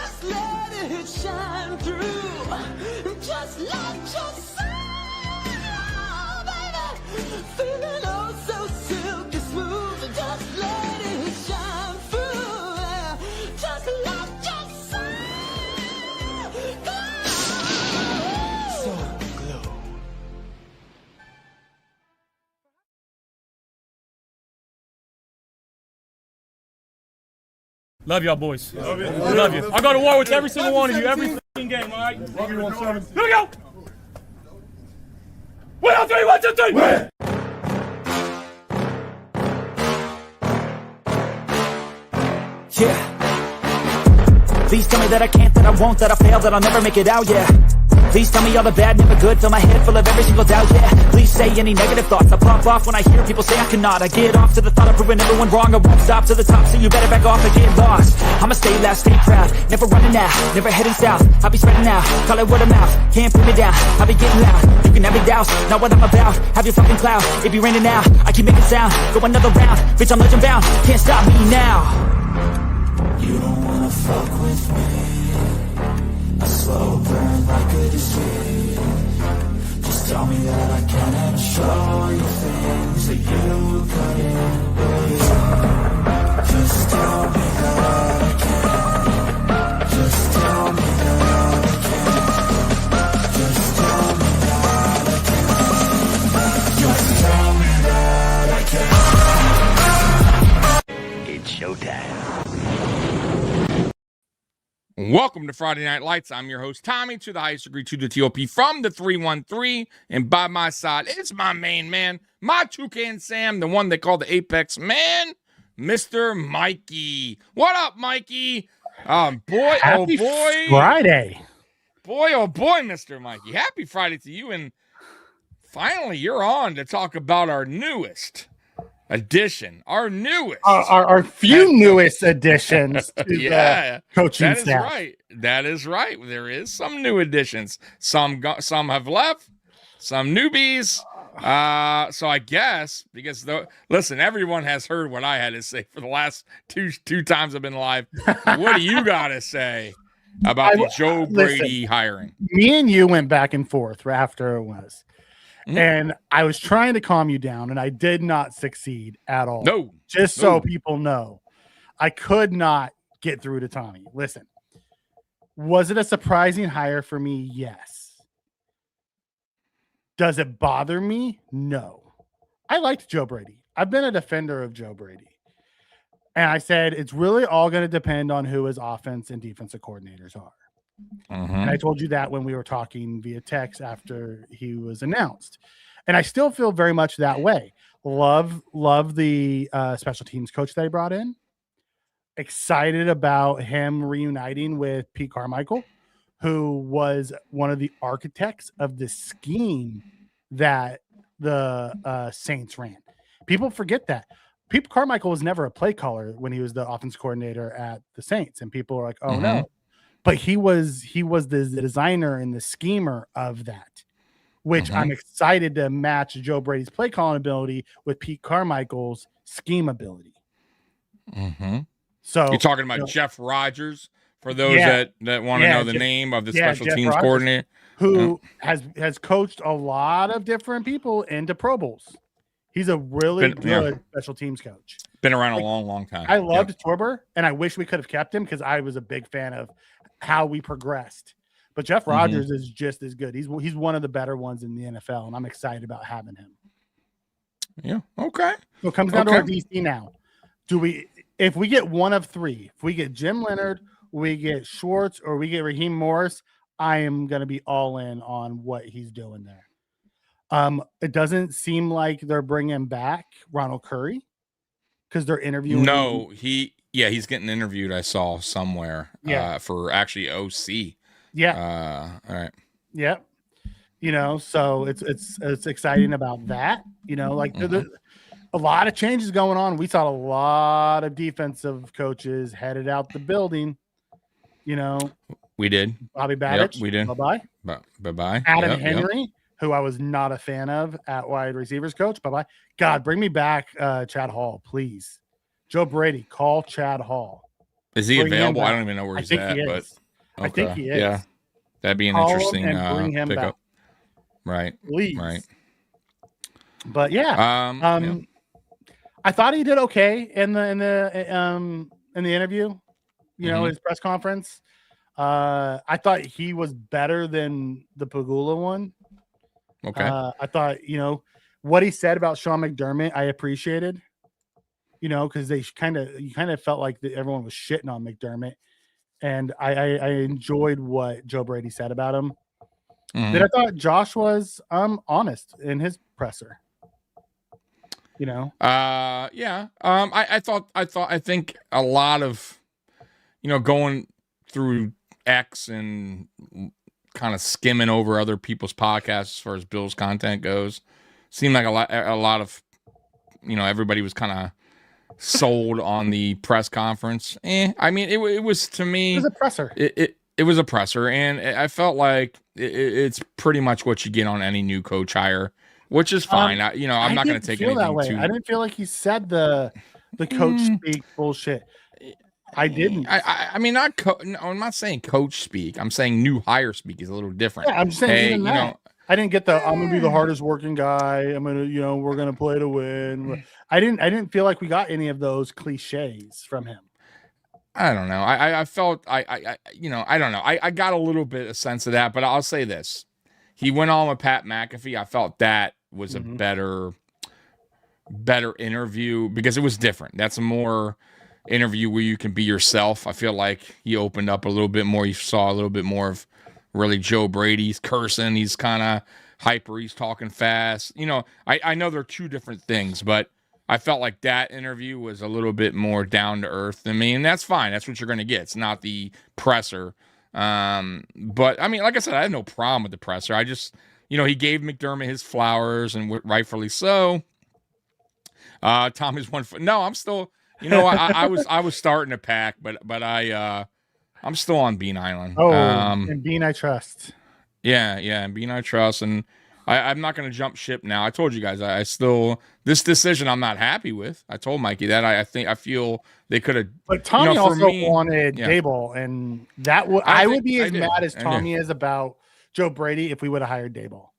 Just let it shine through. Just let your soul, baby, feeling oh so silky smooth. Just let it shine through. Just let your soul go. So glow. Love y'all, boys. Love you. Love you. I go to war with every single one of you, every fucking game, all right? Love you, 1-7. Here we go! 1, 2, 3, 1, 2, 3! Win! Yeah. Please tell me that I can't, that I won't, that I fail, that I'll never make it out, yeah. Please tell me all the bad, never good, fill my head full of every single doubt, yeah. Please say any negative thoughts, I pop off when I hear people say I cannot. I get off to the thought of proving everyone wrong, I won't stop to the top, so you better back off and get lost. I'ma stay loud, stay proud, never running out, never heading south. I'll be spreading out, call it word of mouth, can't put me down, I'll be getting loud. You can have me douse, not what I'm about, have your fucking cloud. It be raining now, I keep making sound, go another round, bitch I'm legend bound, can't stop me now. You don't wanna fuck with me, a slow burn like a disease. Just tell me that I can and show you things that you couldn't believe. Just tell me that I can. Just tell me that I can. Just tell me that I can. Just tell me that I can. It's showtime. Welcome to Friday Night Lights. I'm your host, Tommy, to the highest degree to the TOP from the 313. And by my side, it's my main man, my Toucan Sam, the one they call the Apex Man, Mr. Mikey. What up, Mikey? Boy, Happy oh boy. Friday. Boy, oh boy, Mr. Mikey. Happy Friday to you. And finally, you're on to talk about our newest addition, our newest additions to the coaching staff. That is right. That is right. There is some new additions. Some have left, some newbies. So I guess because listen, everyone has heard what I had to say for the last two times I've been live. What do you got to say about the Joe Brady hiring? Me and you went back and forth after it was. Mm-hmm. And I was trying to calm you down, and I did not succeed at all. No. Just so people know, I could not get through to Tommy. Listen, was it a surprising hire for me? Yes. Does it bother me? No. I liked Joe Brady. I've been a defender of Joe Brady. And I said it's really all going to depend on who his offense and defensive coordinators are. Mm-hmm. And I told you that when we were talking via text after he was announced. And I still feel very much that way. Love the special teams coach that he brought in. Excited about him reuniting with Pete Carmichael, who was one of the architects of the scheme that the Saints ran. People forget that. Pete Carmichael was never a play caller when he was the offense coordinator at the Saints. And people are like, oh, mm-hmm. no. But he was the designer and the schemer of that, which mm-hmm. I'm excited to match Joe Brady's play calling ability with Pete Carmichael's scheme ability. Mm-hmm. So you're talking about Jeff Rodgers for those that want to know the name of the special teams Rodgers, coordinator, who has coached a lot of different people into Pro Bowls. He's a really good special teams coach. Been around a long time. I loved Torber, and I wish we could have kept him because I was a big fan of how we progressed. But Jeff Rodgers is just as good. He's one of the better ones in the NFL, and I'm excited about having him. Yeah. Okay. So it comes down to our DC now. If we get one of three, if we get Jim Leonard, we get Schwartz, or we get Raheem Morris, I am going to be all in on what he's doing there. It doesn't seem like they're bringing back Ronald Curry because they're interviewing. No, he's getting interviewed. I saw somewhere for actually OC. Yeah. All right. Yep. So it's exciting about that. Like a lot of changes going on. We saw a lot of defensive coaches headed out the building. We did. Bobby Babbitt. Yep, we did. Bye-bye. Bye-bye. Adam Henry, who I was not a fan of at wide receivers coach. Bye-bye. God, bring me back Chad Hall, please. Joe Brady, call Chad Hall. Is he Bring him available? I back. don't even know where I he's think at, he but is. I think he is. Yeah, that'd be an Call him interesting and bring him pickup. back. Right. Please. Right. But yeah, Yeah. I thought he did okay in the interview. You know, his press conference. I thought he was better than the Pagula one. Okay. I thought, what he said about Sean McDermott, I appreciated. Because you kind of felt like everyone was shitting on McDermott, and I enjoyed what Joe Brady said about him. Then I thought Josh was honest in his presser. Yeah. I think a lot of, going through X and kind of skimming over other people's podcasts as far as Bills content goes, seemed like a lot of, everybody was kind of sold on the press conference. I mean, it was, to me, it was a presser. It was a presser, and I felt like it's pretty much what you get on any new coach hire, which is fine. I'm not going to take anything that way. too. I didn't feel like he said the coach speak bullshit. I didn't. I mean, no, I'm not saying coach speak. I'm saying new hire speak is a little different. Yeah, I'm just saying even that. I didn't get I'm gonna be the hardest working guy. I'm gonna, we're gonna play to win. I didn't feel like we got any of those cliches from him. I don't know. I felt I don't know. I got a little bit of sense of that, but I'll say this: he went on with Pat McAfee. I felt that was a better interview because it was different. That's a more interview where you can be yourself. I feel like he opened up a little bit more. You saw a little bit more of really Joe Brady. He's cursing. He's kind of hyper. He's talking fast. I know they're two different things, but I felt like that interview was a little bit more down to earth than me, and that's fine. That's what you're going to get. It's not the presser. But I mean, like I said, I have no problem with the presser. I just, he gave McDermott his flowers, and rightfully so. Tommy's one foot. No, I'm still. I was starting to pack, but I'm still on Beane Island. Oh, and Beane I trust. Yeah, and Beane I trust, and I'm not going to jump ship now. I told you guys, I still, this decision I'm not happy with. I told Mikey that I feel they could have. But Tommy also wanted Daboll, and that I would be as mad as Tommy is about Joe Brady if we would have hired Daboll.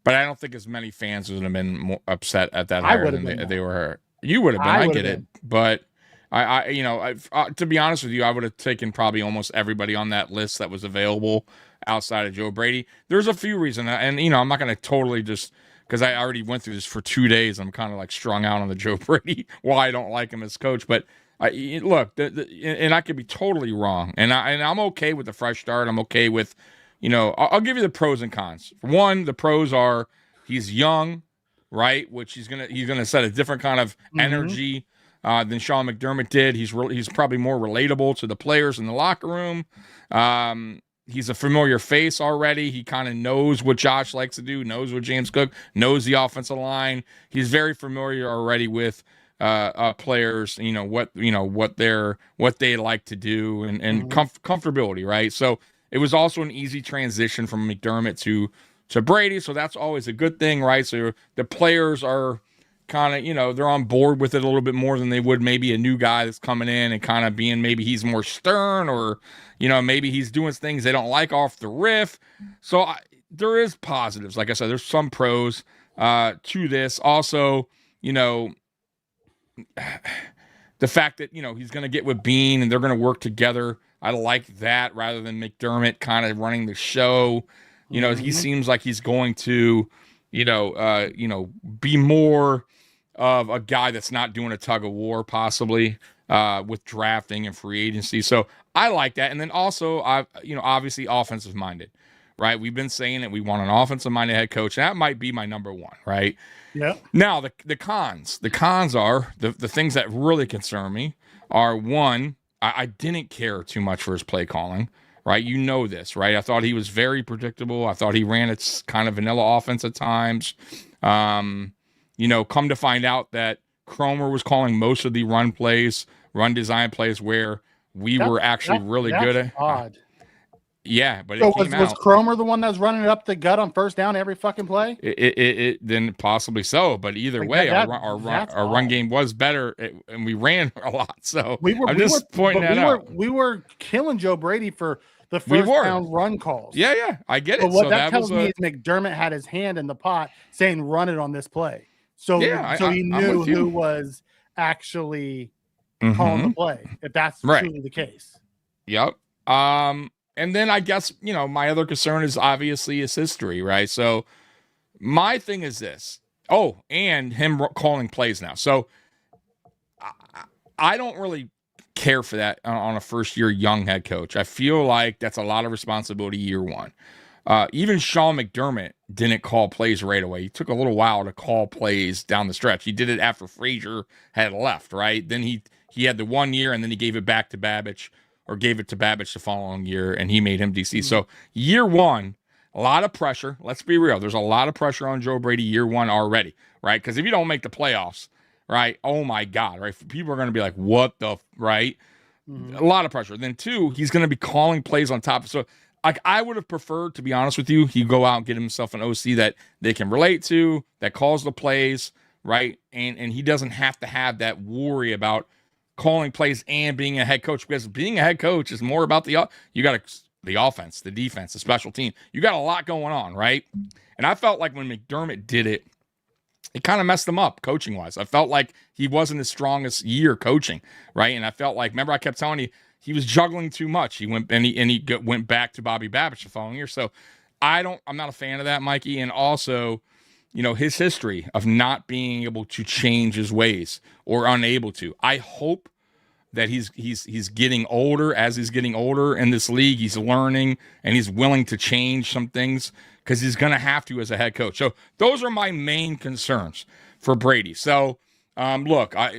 But I don't think as many fans would have been more upset at that hire than they were. You would have been. I get it, but to be honest with you, I would have taken probably almost everybody on that list that was available outside of Joe Brady. There's a few reasons, and I'm not going to totally just because I already went through this for 2 days. I'm kind of like strung out on the Joe Brady why I don't like him as coach. But look, and I could be totally wrong, and I'm okay with the fresh start. I'm okay with, I'll give you the pros and cons. One, the pros are he's young, right? Which he's gonna set a different kind of energy than Sean McDermott did. He's probably more relatable to the players in the locker room. He's a familiar face already. He kind of knows what Josh likes to do, knows what James Cook, knows the offensive line. He's very familiar already with players, what they like to do and comfortability, right? So it was also an easy transition from McDermott to Brady, so that's always a good thing, right? So the players are kind of, they're on board with it a little bit more than they would maybe a new guy that's coming in and kind of being, maybe he's more stern or, maybe he's doing things they don't like off the riff. So there is positives. Like I said, there's some pros to this. Also, the fact that, he's going to get with Beane and they're going to work together. I like that rather than McDermott kind of running the show. He seems like he's going to, be more of a guy that's not doing a tug of war, possibly with drafting and free agency. So I like that. And then also, obviously offensive minded, right? We've been saying that we want an offensive minded head coach. And that might be my number one, right? Yeah. Now the cons are the things that really concern me are one, I didn't care too much for his play calling. Right, this, right? I thought he was very predictable. I thought he ran its kind of vanilla offense at times. Come to find out that Cromer was calling most of the run design plays where we were actually really good at. Odd. Yeah, but So it came was out. Cromer the one that was running it up the gut on first down every fucking play? It then possibly so, but either Like way, that's our run odd. game was better, and we ran a lot. So We were I'm just pointing that out. We were killing Joe Brady for the We first were. down run calls. Yeah, I get But it. what So that tells was me is McDermott had his hand in the pot saying run it on this play. So Yeah, so he I'm knew with you. who was actually calling the play, if that's Right. truly the case. Yep. And then I guess, my other concern is obviously his history, right? So my thing is this. Oh, and him calling plays now. So I don't really care for that on a first-year young head coach. I feel like that's a lot of responsibility year one. Even Sean McDermott didn't call plays right away. He took a little while to call plays down the stretch. He did it after Frazier had left, right? Then he had the 1 year, and then he gave it back to Babbage, or gave it to Babbage the following year, and he made him DC. So year one, a lot of pressure. Let's be real. There's a lot of pressure on Joe Brady year one already, right? Because if you don't make the playoffs, right, oh my God, right? People are going to be like, what the, right? A lot of pressure. Then two, he's going to be calling plays on top. So like I would have preferred, to be honest with you, he go out and get himself an OC that they can relate to, that calls the plays, right? And he doesn't have to have that worry about calling plays and being a head coach, because being a head coach is more about the offense, the defense, the special team. You got a lot going on, right? And I felt like when McDermott did it, it kind of messed him up coaching wise. I felt like he wasn't his strongest year coaching, right? And I felt like, remember I kept telling you, he was juggling too much. He went went back to Bobby Babbage the following year. So I'm not a fan of that, Mikey. And also, his history of not being able to change his ways or unable to. I hope that he's getting older. As he's getting older in this league, he's learning and he's willing to change some things, because he's going to have to as a head coach. So those are my main concerns for Brady. So look, at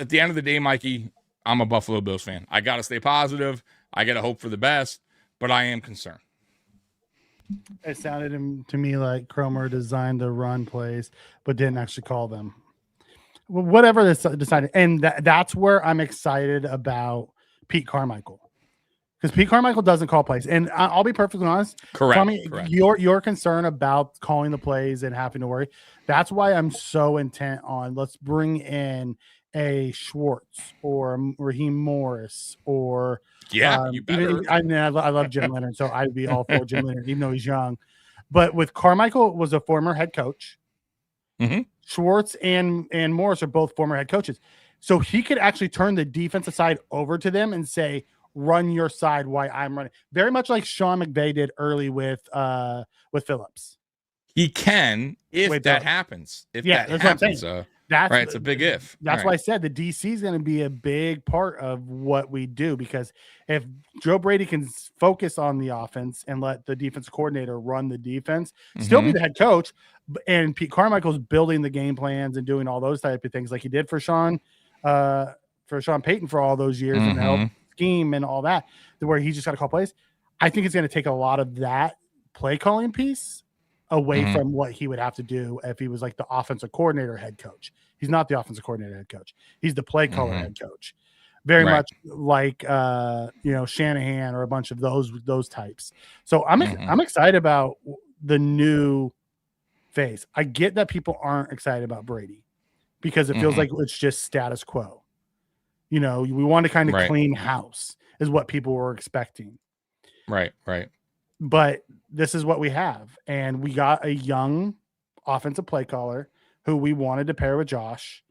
the end of the day, Mikey, I'm a Buffalo Bills fan. I got to stay positive. I got to hope for the best, but I am concerned. It sounded to me like Cromer designed the run plays, but didn't actually call them. Whatever this decided. And that's where I'm excited about Pete Carmichael. Because Pete Carmichael doesn't call plays. And I'll be perfectly honest. Correct. Tommy, correct. Your concern about calling the plays and having to worry, that's why I'm so intent on let's bring in a Schwartz or Raheem Morris or You better. I love Jim Leonard, so I'd be all for Jim Leonard, even though he's young. But with Carmichael was a former head coach. Mm-hmm. Schwartz and Morris are both former head coaches. So he could actually turn the defensive side over to them and say, run your side while I'm running. Very much like Sean McVay did early with Phillips. He can if that happens. If that that's happens. what I'm saying. That's right. It's a big if. That's why I said the DC is going to be a big part of what we do, because if Joe Brady can focus on the offense and let the defense coordinator run the defense, still be the head coach, and Pete Carmichael's building the game plans and doing all those type of things like he did for Sean Payton for all those years and help scheme and all that, where he just got to call plays. I think it's going to take a lot of that play calling piece away from what he would have to do if he was like the offensive coordinator head coach. He's not the offensive coordinator head coach. He's the play caller head coach. Very much like Shanahan or a bunch of those types. So I'm excited about the new phase. I get that people aren't excited about Brady because it feels like it's just status quo. We want to kind of clean house is what people were expecting. Right. But this is what we have. And we got a young offensive play caller who we wanted to pair with Josh.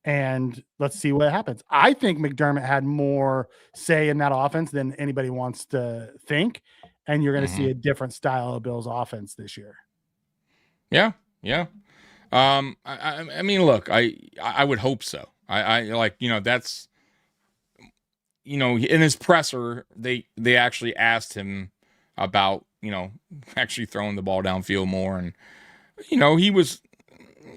And let's see what happens. I think McDermott had more say in that offense than anybody wants to think. And you're going to see a different style of Bills offense this year. Yeah. I mean, look, I would hope so. I like, that's, in his presser, they actually asked him about, actually throwing the ball downfield more. And,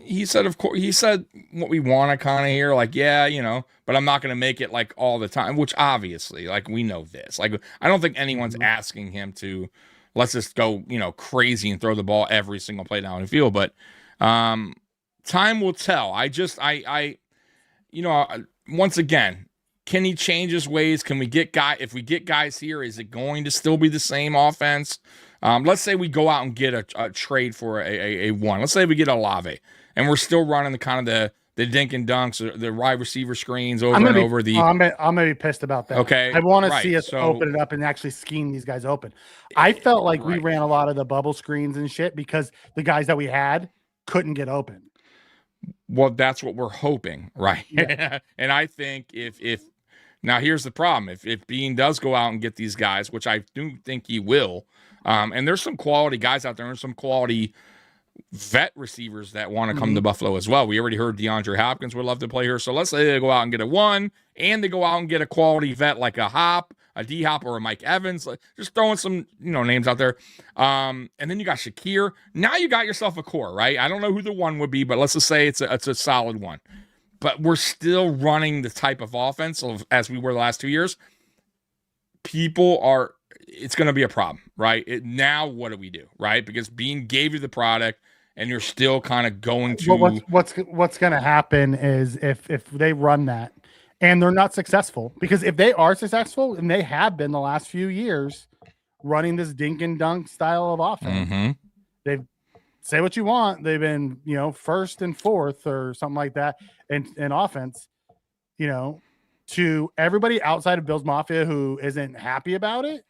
he said, of course, he said what we want to kind of hear, like, but I'm not going to make it like all the time, which obviously, like, we know this. Like, I don't think anyone's asking him to, let's just go, crazy and throw the ball every single play down the field. But time will tell. Once again, Can he change his ways? Can we get if we get guys here, is it going to still be the same offense? Let's say we go out and get a trade for a one. Let's say we get a Olave, and we're still running the kind of the dink and dunks, or the wide receiver screens over and over. I'm gonna be pissed about that. Okay, I want to see us open it up and actually scheme these guys open. I felt like we ran a lot of the bubble screens and shit because the guys that we had couldn't get open. Well, that's what we're hoping, right? Yeah. And I think if now here's the problem: if Beane does go out and get these guys, which I do think he will, and there's some quality guys out there and some quality vet receivers that want to come to Buffalo as well. We already heard DeAndre Hopkins would love to play here. So let's say they go out and get a one, and they go out and get a quality vet like a D-Hop, or a Mike Evans, just throwing some names out there. And then you got Shakir. Now you got yourself a core, right? I don't know who the one would be, but let's just say it's a solid one. But we're still running the type of offense as we were the last 2 years. It's going to be a problem, right? Now what do we do, right? Because Beane gave you the product, and you're still kind of going to. Well, what's going to happen is if they run that and they're not successful, because if they are successful, and they have been the last few years running this dink and dunk style of offense, they've say what you want. They've been first and fourth or something like that in offense. To everybody outside of Bills Mafia who isn't happy about it.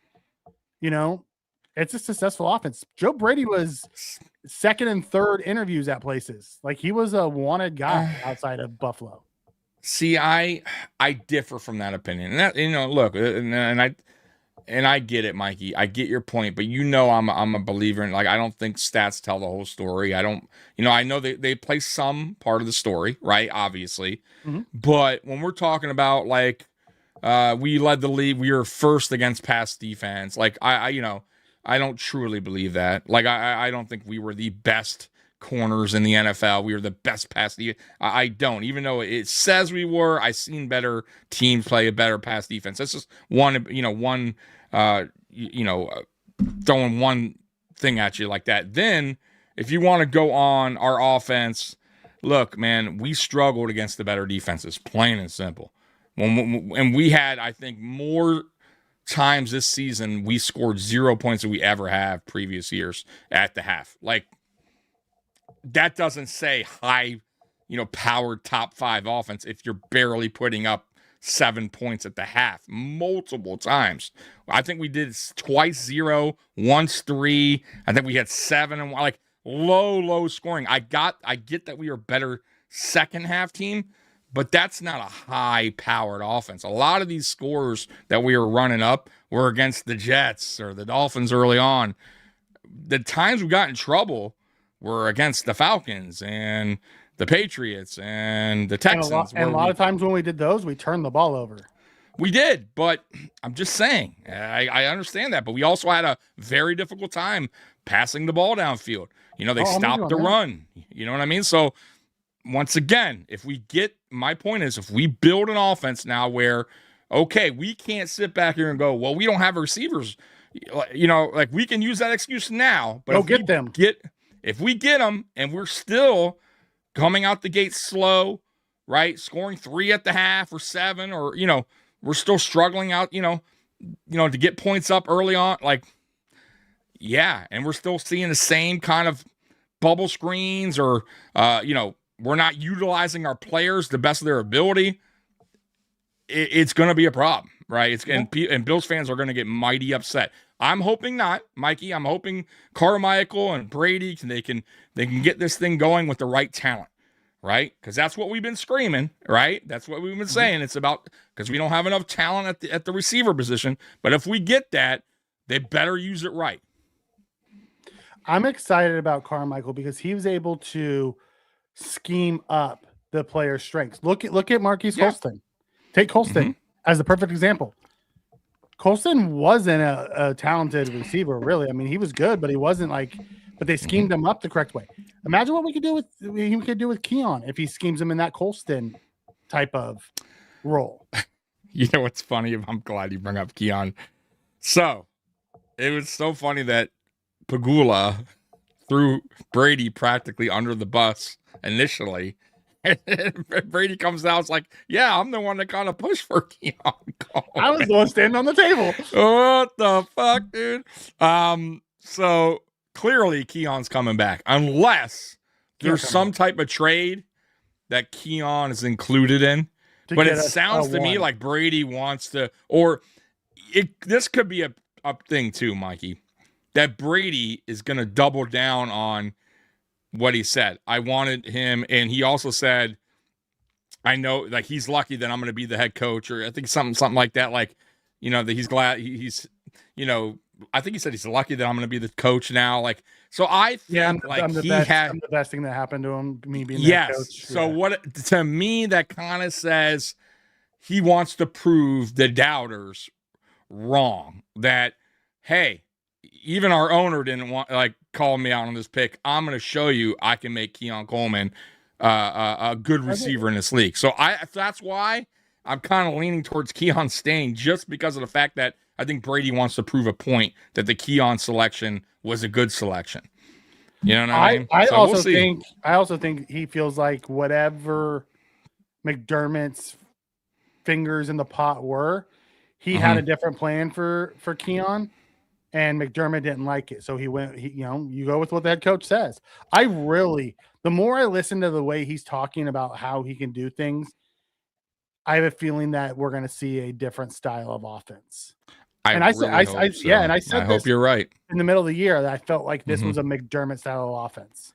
It's a successful offense. Joe Brady was second and third interviews at places. Like, he was a wanted guy outside of Buffalo. See, I differ from that opinion. And that, look, and I get it, Mikey. I get your point, but I'm a believer in, I don't think stats tell the whole story. I don't, I know they play some part of the story, right? Obviously. But when we're talking about we led the league, we were first against pass defense. I don't truly believe that. I don't think we were the best corners in the NFL. We were the best pass defense. I don't, even though it says we were. I've seen better teams play a better pass defense. That's just throwing one thing at you like that. Then, if you want to go on our offense, look, man, we struggled against the better defenses, plain and simple. And we had, I think, more times this season we scored 0 points than we ever have previous years at the half. That doesn't say high, powered top 5 offense if you're barely putting up 7 points at the half multiple times. I think we did twice 0, once 3. I think we had 7 and 1, low scoring. I get that we are a better second half team, but that's not a high-powered offense. A lot of these scores that we were running up were against the Jets or the Dolphins early on. The times we got in trouble were against the Falcons and the Patriots and the Texans. And a lot of times when we did those, we turned the ball over. We did, but I'm just saying, I understand that. But we also had a very difficult time passing the ball downfield. They stopped the run. You know what I mean? So, once again, my point is, if we build an offense now where, okay, we can't sit back here and go, well, we don't have receivers, we can use that excuse now, but if we get them and we're still coming out the gate slow, right, scoring 3 at the half or 7, or, we're still struggling out, to get points up early on, and we're still seeing the same kind of bubble screens or, we're not utilizing our players to the best of their ability, it's going to be a problem, right? And Bills fans are going to get mighty upset. I'm hoping not, Mikey. I'm hoping Carmichael and Brady they can get this thing going with the right talent, right? Because that's what we've been screaming, right? That's what we've been saying. It's about because we don't have enough talent at the receiver position. But if we get that, they better use it right. I'm excited about Carmichael because he was able to scheme up the player's strengths. Look at Marquise Colston. Take Colston as the perfect example. Colston wasn't a talented receiver, really. I mean, he was good, but he wasn't but they schemed him up the correct way. Imagine what we could do with Keon if he schemes him in that Colston type of role. You know what's funny? I'm glad you bring up Keon. So it was so funny that Pagula threw Brady practically under the bus initially, Brady comes out, it's like, yeah, I'm the one that kind of pushed for Keon Coleman. I was the one standing on the table. What the fuck, dude? So clearly Keon's coming back, unless there's some type of trade that Keon is included in. But it sounds to me like Brady wants to, or this could be a thing too, Mikey, that Brady is going to double down on what he said. I wanted him, and he also said, I know, like, he's lucky that I'm going to be the head coach, or I think something like that, like, that he's glad he's, I think he said he's lucky that I'm going to be the coach now. Like, so I think I'm the best thing that happened to him, me being the head coach. So what, to me, that kind of says he wants to prove the doubters wrong, that, hey, even our owner didn't want, like, call me out on this pick. I'm going to show you I can make Keon Coleman a good receiver in this league. So that's why I'm kind of leaning towards Keon staying, just because of the fact that I think Brady wants to prove a point that the Keon selection was a good selection. You know what I mean? I also think he feels like whatever McDermott's fingers in the pot were, he had a different plan for Keon, and McDermott didn't like it. So he went, you go with what the head coach says. The more I listen to the way he's talking about how he can do things, I have a feeling that we're going to see a different style of offense. I hope you're right. In the middle of the year, that I felt like this was a McDermott style of offense.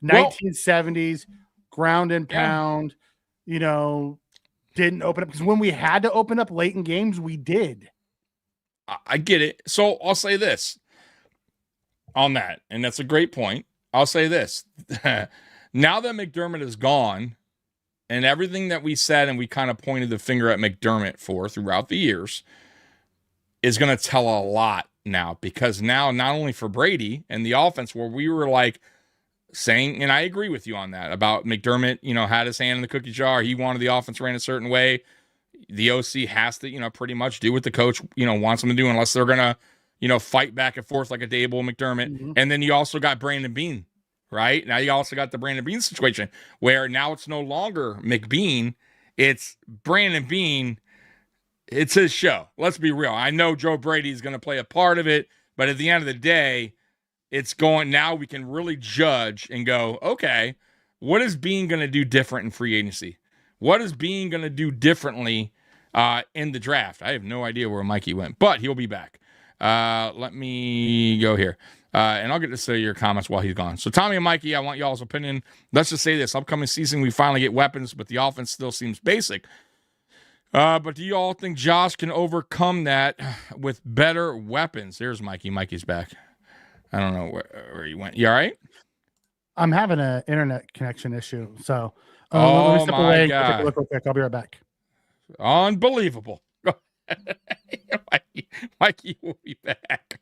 1970s, ground and pound, didn't open up, because when we had to open up late in games, we did. I get it. So I'll say this on that, and that's a great point. I'll say this. Now that McDermott is gone, and everything that we said and we kind of pointed the finger at McDermott for throughout the years is going to tell a lot now, because now, not only for Brady and the offense, where we were like saying, and I agree with you on that, about McDermott, had his hand in the cookie jar. He wanted the offense ran a certain way. The OC has to, pretty much do what the coach, wants them to do, unless they're going to, fight back and forth like a Dable McDermott. And then you also got Brandon Beane, right? Now you also got the Brandon Beane situation, where now it's no longer McBean, it's Brandon Beane. It's his show. Let's be real. I know Joe Brady is going to play a part of it, but at the end of the day, it's going, now we can really judge and go, okay, what is Beane going to do different in free agency? What is Beane going to do differently in the draft? I have no idea where Mikey went, but he'll be back. Let me go here. And I'll get to say your comments while he's gone. So Tommy and Mikey, I want y'all's opinion. Let's just say this. Upcoming season, we finally get weapons, but the offense still seems basic. But do you all think Josh can overcome that with better weapons? There's Mikey. Mikey's back. I don't know where he went. You all right? I'm having an internet connection issue. So let me step away. Take a look real quick. I'll be right back. Unbelievable. Mikey will be back.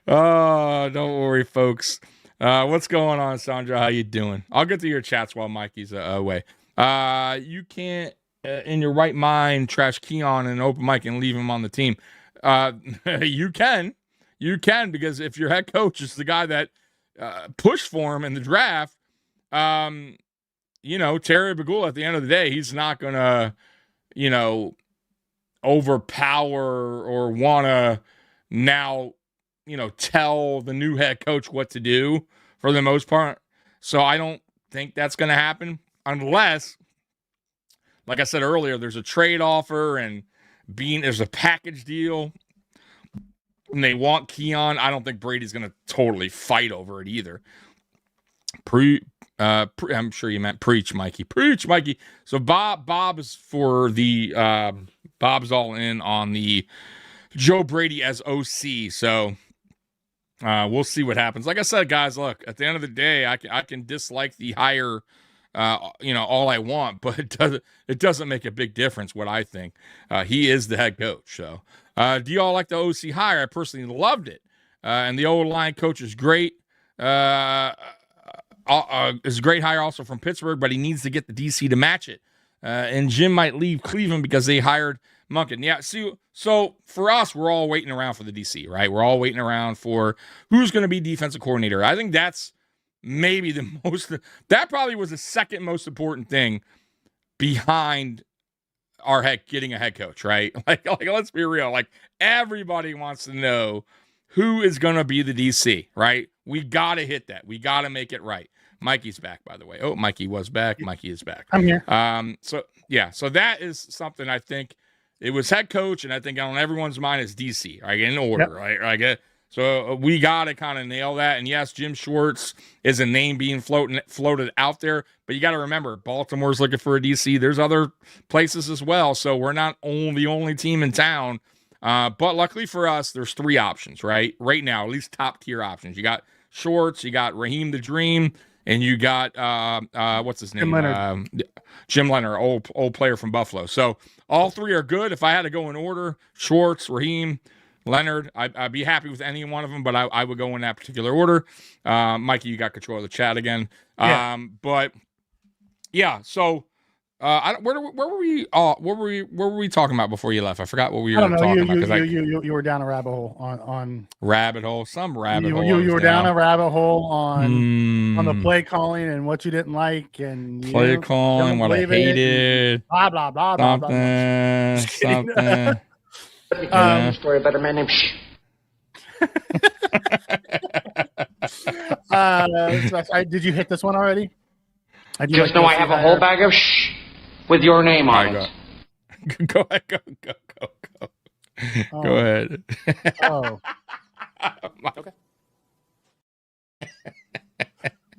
Don't worry, folks. What's going on, Sandra? How you doing? I'll get to your chats while Mikey's away. You can't, in your right mind, trash Keon and open mic and leave him on the team. You can, because if your head coach is the guy that pushed for him in the draft, Terry Bagul, at the end of the day, he's not gonna, overpower or wanna now, tell the new head coach what to do for the most part. So I don't think that's gonna happen, unless, like I said earlier, there's a trade offer and there's a package deal and they want Keon. I don't think Brady's going to totally fight over it either. I'm sure you meant preach, Mikey. Preach, Mikey. So Bob is for the Bob's all in on the Joe Brady as OC. So we'll see what happens. Like I said, guys, look, at the end of the day, I can dislike the hire all I want, but it doesn't make a big difference what I think. He is the head coach. So do you all like the OC hire? I personally loved it. And the O-line coach is great. Is a great hire also from Pittsburgh, but he needs to get the DC to match it. And Jim might leave Cleveland because they hired Monken. Yeah, so for us, we're all waiting around for the DC, right? We're all waiting around for who's going to be defensive coordinator. I think that's maybe the most. That probably was the second most important thing behind our getting a head coach, right? Like let's be real. Like everybody wants to know who is going to be the DC, right? We got to hit that. We got to make it right. Mikey's back, by the way. Oh, Mikey was back. Mikey is back. I'm here. So that is something I think it was head coach, and I think on everyone's mind is DC, right? In order, right? Right? So we got to kind of nail that. And yes, Jim Schwartz is a name being floated out there, but you got to remember, Baltimore's looking for a DC. There's other places as well. So we're not the only team in town. But luckily for us, there's 3 options, right? Right now, at least top tier options. You got Schwartz, you got Raheem the Dream, and you got what's his name? Jim Leonard, old player from Buffalo. So all 3 are good. If I had to go in order, Schwartz, Raheem, Leonard, I'd be happy with any one of them, but I would go in that particular order. Mikey, you got control of the chat again. But yeah, so where were we? What were we talking about before you left? I forgot what we were talking about. You were down a rabbit hole on rabbit hole. Some rabbit hole. You were down a rabbit hole on the play calling and what you didn't like and play calling, what I hated. Blah blah blah blah blah. Something. Story about a man named Did you hit this one already? Just know I have a whole bag of with your name on it. Go ahead. Go. Oh. Go ahead. Oh. Okay.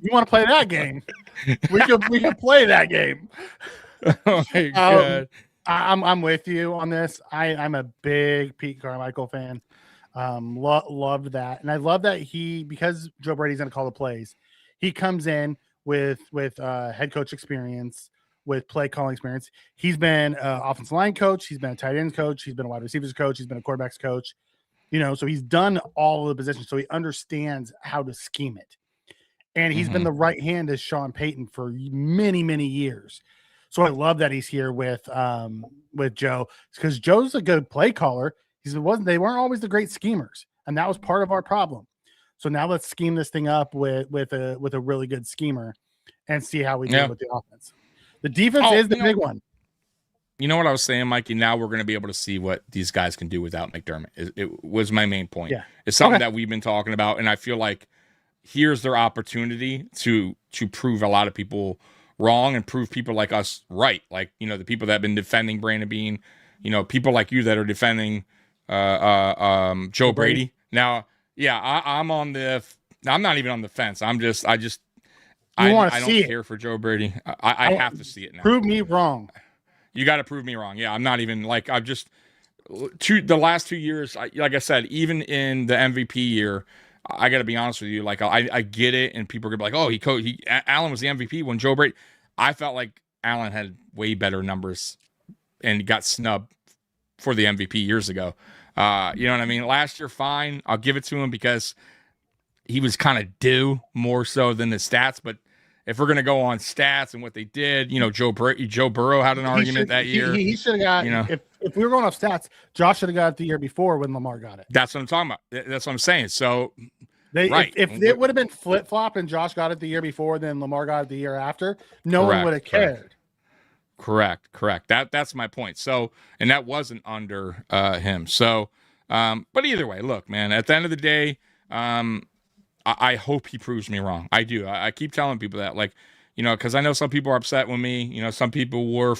You want to play that game? We can play that game. Oh my God. I'm with you on this. I'm a big Pete Carmichael fan. Loved that, and I love that because Joe Brady's going to call the plays. He comes in with head coach experience, with play calling experience. He's been an offensive line coach. He's been a tight ends coach. He's been a wide receivers coach. He's been a quarterbacks coach. So he's done all of the positions. So he understands how to scheme it, and he's been the right hand to Sean Payton for many, many years. So I love that he's here with Joe, because Joe's a good play caller. They weren't always the great schemers, and that was part of our problem. So now let's scheme this thing up with a really good schemer and see how we do with the offense. The defense is the big one. You know what I was saying, Mikey? Now we're going to be able to see what these guys can do without McDermott. It was my main point. Yeah. It's something that we've been talking about, and I feel like here's their opportunity to prove a lot of people wrong and prove people like us right. Like, the people that have been defending Brandon Beane, people like you that are defending Joe Brady. Now, I'm not even on the fence. I don't care for Joe Brady. I have to see it now. Prove me wrong. You got to prove me wrong. Yeah, I'm not even the last 2 years, like I said, even in the MVP year, I got to be honest with you. Like, I get it, and people are gonna be like, "Oh, Allen was the MVP when Joe Brady." I felt like Allen had way better numbers and got snubbed for the MVP years ago. You know what I mean? Last year, fine. I'll give it to him because he was kind of due more so than the stats. But if we're gonna go on stats and what they did, Joe Burrow had an argument that year. He should have got. If we were going off stats, Josh should have got it the year before when Lamar got it. That's what I'm talking about. That's what I'm saying. So, if it would have been flip flop and Josh got it the year before, then Lamar got it the year after, no one would have cared. Correct. That's my point. So, and that wasn't under him. So, but either way, look, man. At the end of the day, I hope he proves me wrong. I do. I keep telling people that, because I know some people are upset with me. Some people were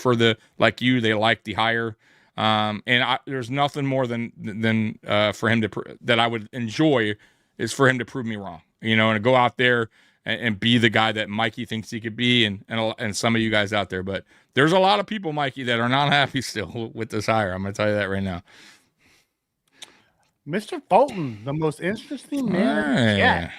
like you, they like the hire. And there's nothing more than for him that I would enjoy is for him to prove me wrong, and to go out there and be the guy that Mikey thinks he could be, and some of you guys out there. But there's a lot of people, Mikey, that are not happy still with this hire. I'm going to tell you that right now. Mr. Fulton, the most interesting man yet.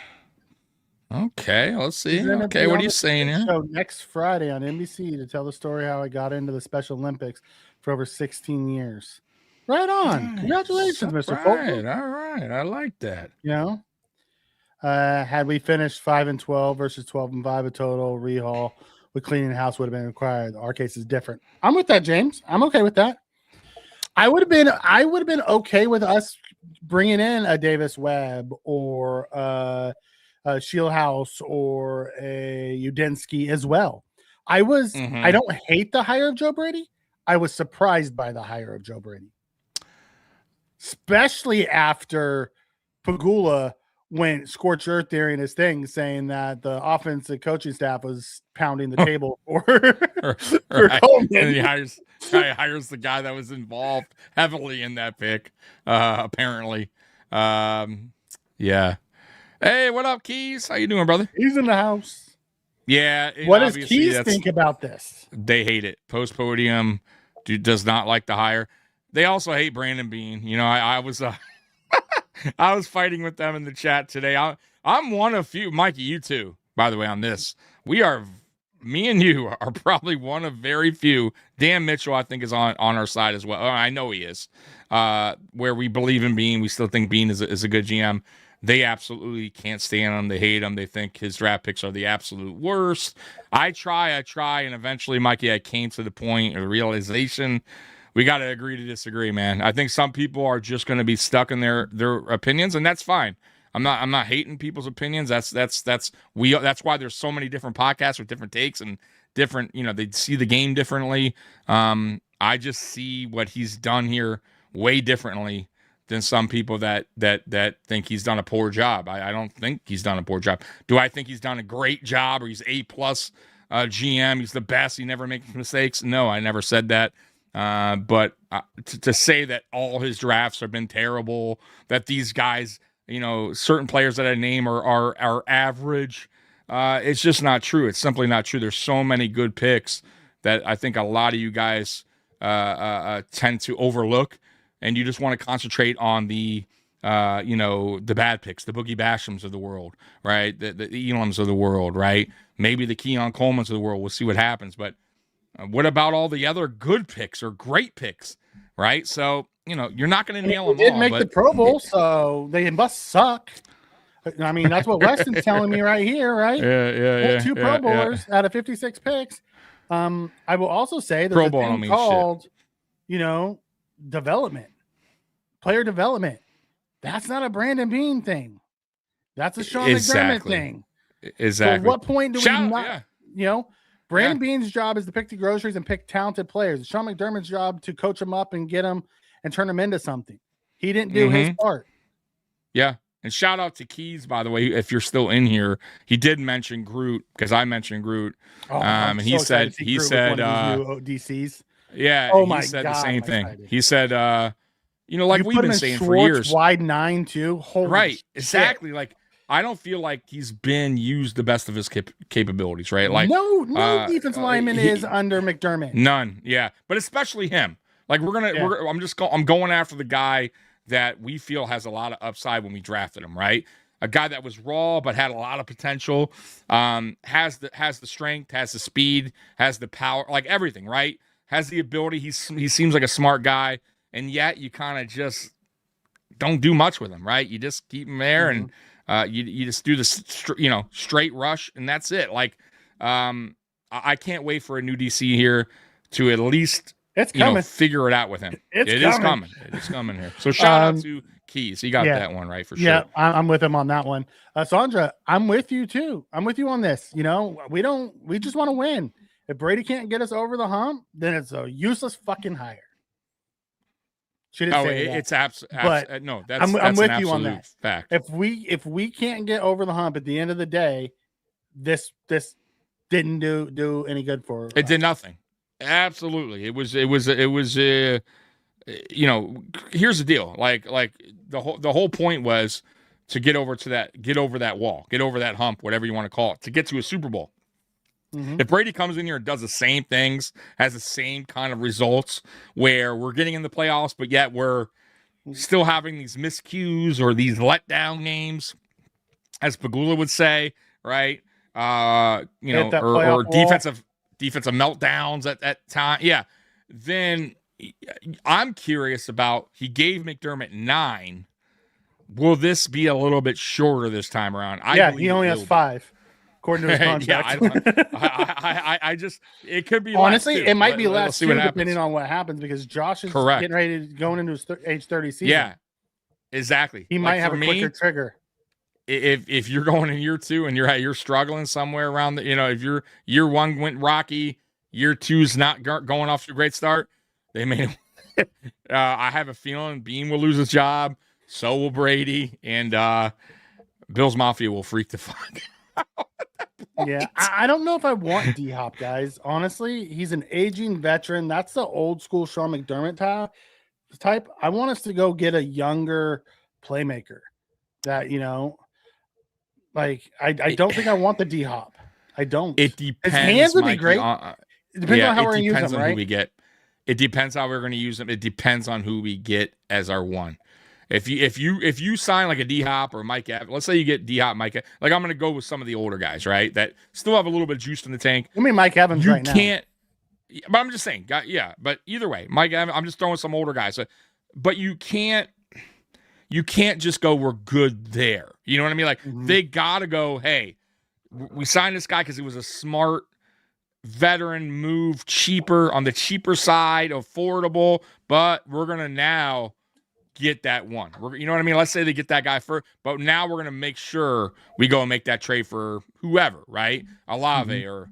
Okay, let's see. Okay, what are you saying here? So next Friday on NBC to tell the story how I got into the Special Olympics for over 16 years. Right on. Congratulations, Mr. Fulton. All right. I like that. Had we finished 5-12 versus 12-5 a total, rehaul with cleaning the house would have been required. Our case is different. I'm with that, James. I'm okay with that. I would have been okay with us bringing in a Davis Webb or Shieldhouse or a Udinski as well. I Mm-hmm. don't hate the hire of Joe Brady. I was surprised by the hire of Joe Brady, especially after Pagula went scorched earth during his thing, saying that the offensive coaching staff was pounding the table for Right. Coleman. And he hires the guy that was involved heavily in that pick, apparently. Yeah. Hey, what up, Keys? How you doing, brother? He's in the house. Yeah. What does Keys think about this? They hate it. Post podium, dude does not like the hire. They also hate Brandon Beane. You know, I was I was fighting with them in the chat today. I'm one of few, Mikey, you too, by the way, on this. Me and you are probably one of very few. Dan Mitchell, I think, is on our side as well. I know he is. Where we believe in Beane. We still think Beane is a good GM. They absolutely can't stand him. They hate him. They think his draft picks are the absolute worst. I try, and eventually, Mikey, I came to the point of realization we got to agree to disagree, man. I think some people are just going to be stuck in their opinions, and that's fine. I'm not hating people's opinions. That's why there's so many different podcasts with different takes and different, they see the game differently. I just see what he's done here way differently than some people that think he's done a poor job. I don't think he's done a poor job. Do I think he's done a great job or he's A+ GM? He's the best. He never makes mistakes. No, I never said that. But to say that all his drafts have been terrible, that these guys, certain players that I name are average, it's just not true. It's simply not true. There's so many good picks that I think a lot of you guys tend to overlook, and you just want to concentrate on the bad picks, the Boogie Bashams of the world, right? The Elams of the world, right? Maybe the Keon Colemans of the world. We'll see what happens, but what about all the other good picks or great picks, right? So, you're not going to nail them all. They didn't make the Pro Bowl, so they must suck. I mean, that's what Weston's telling me right here, right? Yeah. 2 Pro Bowlers out of 56 picks. I will also say there's a thing called, development, player development. That's not a Brandon Beane thing. That's a Sean McDermott thing. Exactly. So at what point do we not, Brandon Beane's job is to pick the groceries and pick talented players. It's Sean McDermott's job to coach them up and get them and turn them into something. He didn't do his part. Yeah. And shout out to Keys, by the way, if you're still in here. He did mention Groot because I mentioned Groot. And he said new DCs. Yeah. He said the same thing. Excited. He said, like we've been saying for years. Wide 9 too. Holy right. Shit. Exactly. Like, I don't feel like he's been used the best of his capabilities, right? Like no defense lineman is under McDermott. None, yeah, but especially him. Like I'm going after the guy that we feel has a lot of upside when we drafted him, right? A guy that was raw but had a lot of potential, has the strength, has the speed, has the power, like everything, right? Has the ability. He seems like a smart guy, and yet you kind of just don't do much with him, right? You just keep him there and. You just do the straight rush, and that's it. Like, I can't wait for a new DC here to at least figure it out with him. It is coming. It is coming here. So shout out to Keys. He got that one right for sure. Yeah, I'm with him on that one. Sandra, I'm with you too. I'm with you on this. We just want to win. If Brady can't get us over the hump, then it's a useless fucking hire. She didn't say that. It's absolutely no. That's I'm with an you on that fact. If we can't get over the hump at the end of the day, this didn't do any good for us. It did nothing. Absolutely, it was. Here's the deal. Like the whole point was to get over that wall, get over that hump, whatever you want to call it, to get to a Super Bowl. If Brady comes in here and does the same things, has the same kind of results, where we're getting in the playoffs, but yet we're still having these miscues or these letdown games, as Pagula would say, right? Or defensive meltdowns at time. Yeah. Then I'm curious about, he gave McDermott 9. Will this be a little bit shorter this time around? He only has 5. According to his contract. I just, it could be honestly, less too. It might be less too, depending depending on what happens, because Josh is getting ready to going into his age 30 season. Yeah, exactly. He might have a quicker trigger. if you're going in year 2 and you're struggling somewhere around the, if your year 1 went rocky, year 2's not going off to a great start, they may. I have a feeling Beane will lose his job. So will Brady, and Bills Mafia will freak the fuck out. Yeah, I don't know if I want D-Hop, guys. Honestly, he's an aging veteran. That's the old school Sean McDermott type. I want us to go get a younger playmaker that, like I don't think I want the D-Hop. I don't. It depends. His hands would be Mikey, great. It depends on how we're going to use them, right? Who we get. It depends how we're going to use them. It depends on who we get as our one. If you sign like a D-Hop or Mike Evans, let's say you get D-Hop, Mike, like I'm going to go with some of the older guys, right? That still have a little bit of juice in the tank. I mean, Mike Evans you right now. can't, but I'm just saying, yeah. But either way, Mike Evans, I'm just throwing some older guys. But you can't just go, we're good there. You know what I mean? Like they got to go, hey, we signed this guy because he was a smart veteran move, cheaper on the cheaper side, affordable, but we're going to now get that one. You know what I mean? Let's say they get that guy first, but now we're going to make sure we go and make that trade for whoever, right? Olave or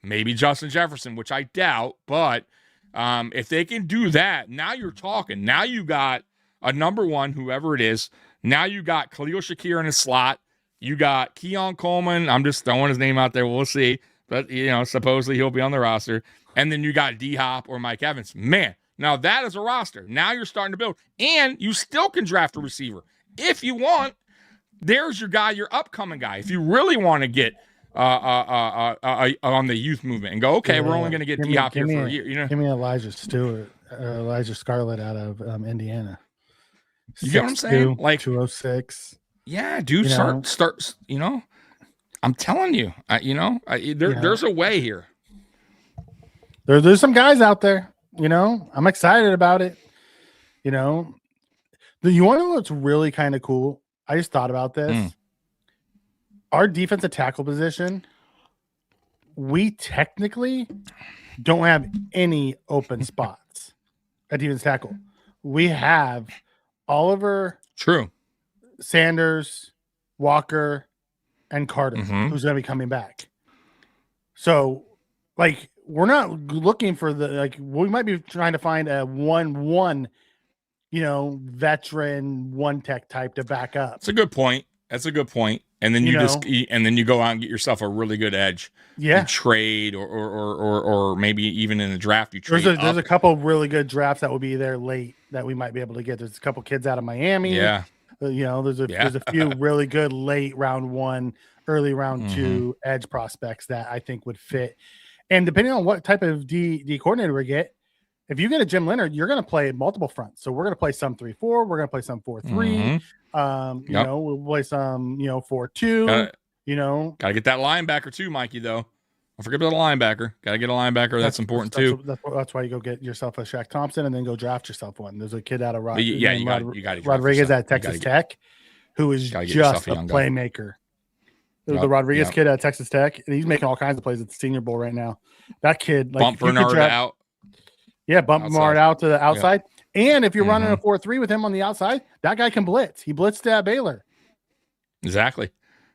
maybe Justin Jefferson, which I doubt, but if they can do that, now you're talking. Now you got a number one, whoever it is. Now you got Khalil Shakir in his slot. You got Keon Coleman. I'm just throwing his name out there. We'll see. But, supposedly he'll be on the roster. And then you got D-Hop or Mike Evans. Man, now that is a roster. Now you're starting to build. And you still can draft a receiver. If you want, there's your guy, your upcoming guy. If you really want to get on the youth movement and go, okay, we're only going to get D-Hop here for a year. Give me Elijah Scarlett out of Indiana. You get what I'm saying? Like 206. Yeah, dude, start. I'm telling you, there's a way here. There's some guys out there, I'm excited about it. You want to know what's really kind of cool? I just thought about this. Our defensive tackle position, we technically don't have any open spots at defensive tackle. We have Oliver, True, Sanders, Walker, and Carter, who's going to be coming back. So, we're not looking for we might be trying to find a 1-1, veteran one tech type to back up. That's a good point. And then you go out and get yourself a really good edge. Yeah. You trade or maybe even in the draft you trade. There's a couple of really good drafts that will be there late that we might be able to get. There's a couple kids out of Miami. Yeah. There's a few really good late round 1, early round 2 edge prospects that I think would fit. And depending on what type of D coordinator we get, if you get a Jim Leonard, you're going to play multiple fronts. So we're going to play some 3-4. We're going to play some 4-3. We'll play some 4-2. Got to get that linebacker too, Mikey. Though, don't forget about the linebacker. Got to get a linebacker. That's important too. That's why you go get yourself a Shaq Thompson and then go draft yourself one. There's a kid out of Rodriguez at Texas Tech who is just a playmaker. There's the Rodriguez kid at Texas Tech, and he's making all kinds of plays at the Senior Bowl right now. That kid, bump Bernard out. Yeah, bump Bernard out to the outside. Yeah. And if you're running a 4-3 with him on the outside, that guy can blitz. He blitzed at Baylor. Exactly.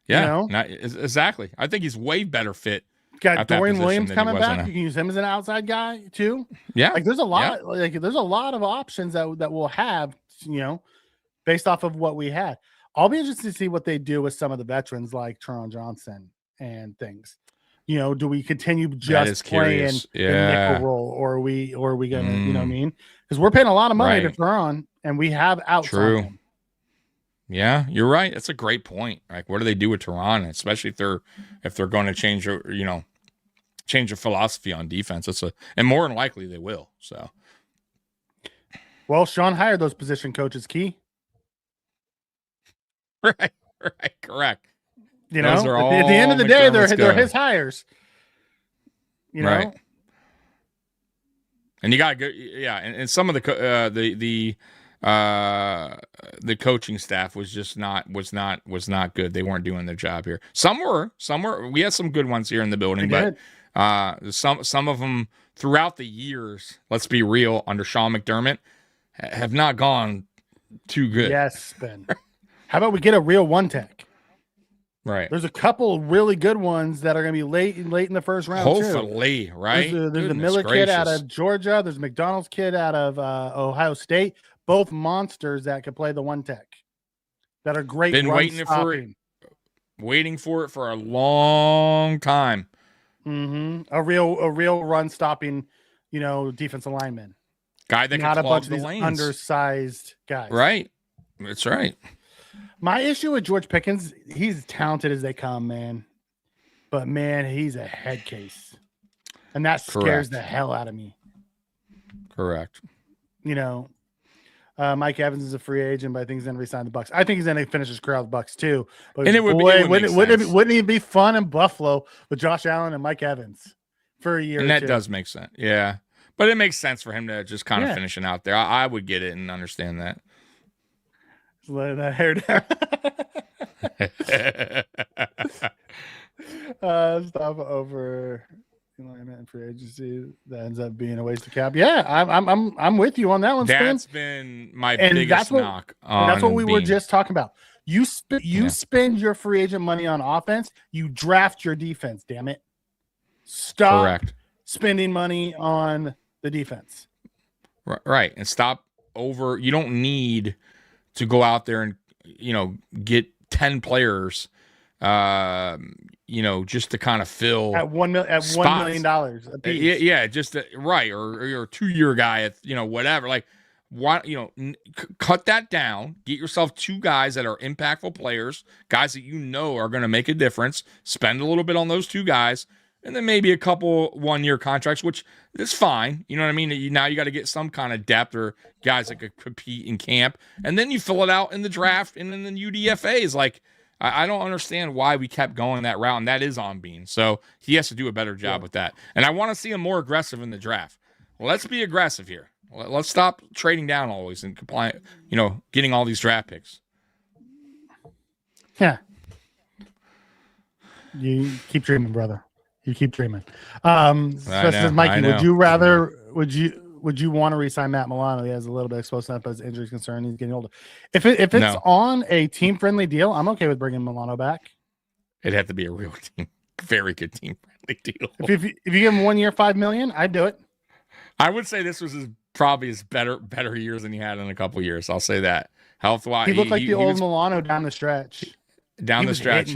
Yeah, exactly. I think he's way better fit. Got Dorian Williams coming back. You can use him as an outside guy too. Yeah, there's a lot. There's a lot of options that we'll have. Based off of what we had. I'll be interested to see what they do with some of the veterans like Teron Johnson and things. Do we continue just playing the nickel role, or are we gonna, you know what I mean? Because we're paying a lot of money to Teron, and we have outs on him. Yeah, you're right. That's a great point. Like, what do they do with Teron, especially if they're going to change their philosophy on defense? And more than likely they will. So, well, Sean hired those position coaches, Key. Right, correct. At the end of the day, they're his hires. Right. And you got to go, and some of the coaching staff was not good. They weren't doing their job here. Some were. We had some good ones here in the building, but some of them throughout the years, let's be real, under Sean McDermott, have not gone too good. Yes, Ben. How about we get a real one tech? Right. There's a couple really good ones that are going to be late in the first round. Hopefully, too. right? There's the Miller kid out of Georgia. There's McDonald's kid out of Ohio State. Both monsters that could play the one tech. That are great. Been waiting for it for a long time. Mm-hmm. A real run stopping, defensive lineman. Guy that not can a bunch the of these lanes. Undersized guys. Right. That's right. My issue with George Pickens, he's talented as they come, man. But man, he's a head case. And that scares the hell out of me. Correct. Mike Evans is a free agent, but I think he's going to resign the Bucs. I think he's going to finish his career with the Bucs too. But and wouldn't it be fun in Buffalo with Josh Allen and Mike Evans for a year? And that does make sense. Yeah. But it makes sense for him to just kind of finish it out there. I would get it and understand that. Just letting that hair down. Stuff over alignment and free agency that ends up being a waste of cap. Yeah, I'm with you on that one. That's Spin. been my biggest knock. That's what we were just talking about. You spend your free agent money on offense. You draft your defense. Damn it! Stop spending money on the defense. Right, and stop over. You don't need to go out there and get 10 players. Just to kind of fill at $1 million a piece. Yeah, just right, or a 2-year guy at whatever. Like, why cut that down? Get yourself 2 guys that are impactful players, guys that are going to make a difference. Spend a little bit on those 2 guys, and then maybe a couple 1-year contracts, which is fine. You know what I mean? Now you got to get some kind of depth or guys that could compete in camp, and then you fill it out in the draft and in the UDFAs. Like, I don't understand why we kept going that route, and that is on Beane. So he has to do a better job with that. And I want to see him more aggressive in the draft. Well, let's be aggressive here. Let's stop trading down always and getting all these draft picks. Yeah. You keep dreaming, brother. You keep dreaming. Says Mikey, would you want to re-sign Matt Milano? He has a little bit exposed up as injury concern. He's getting older. If it's on a team-friendly deal, I'm okay with bringing Milano back. It'd have to be a real team, very good team-friendly deal. If you give him 1 year, $5 million, I'd do it. I would say this was probably his better years than he had in a couple years. I'll say that. Health-wise, he looked like the old Milano down the stretch. Down the stretch.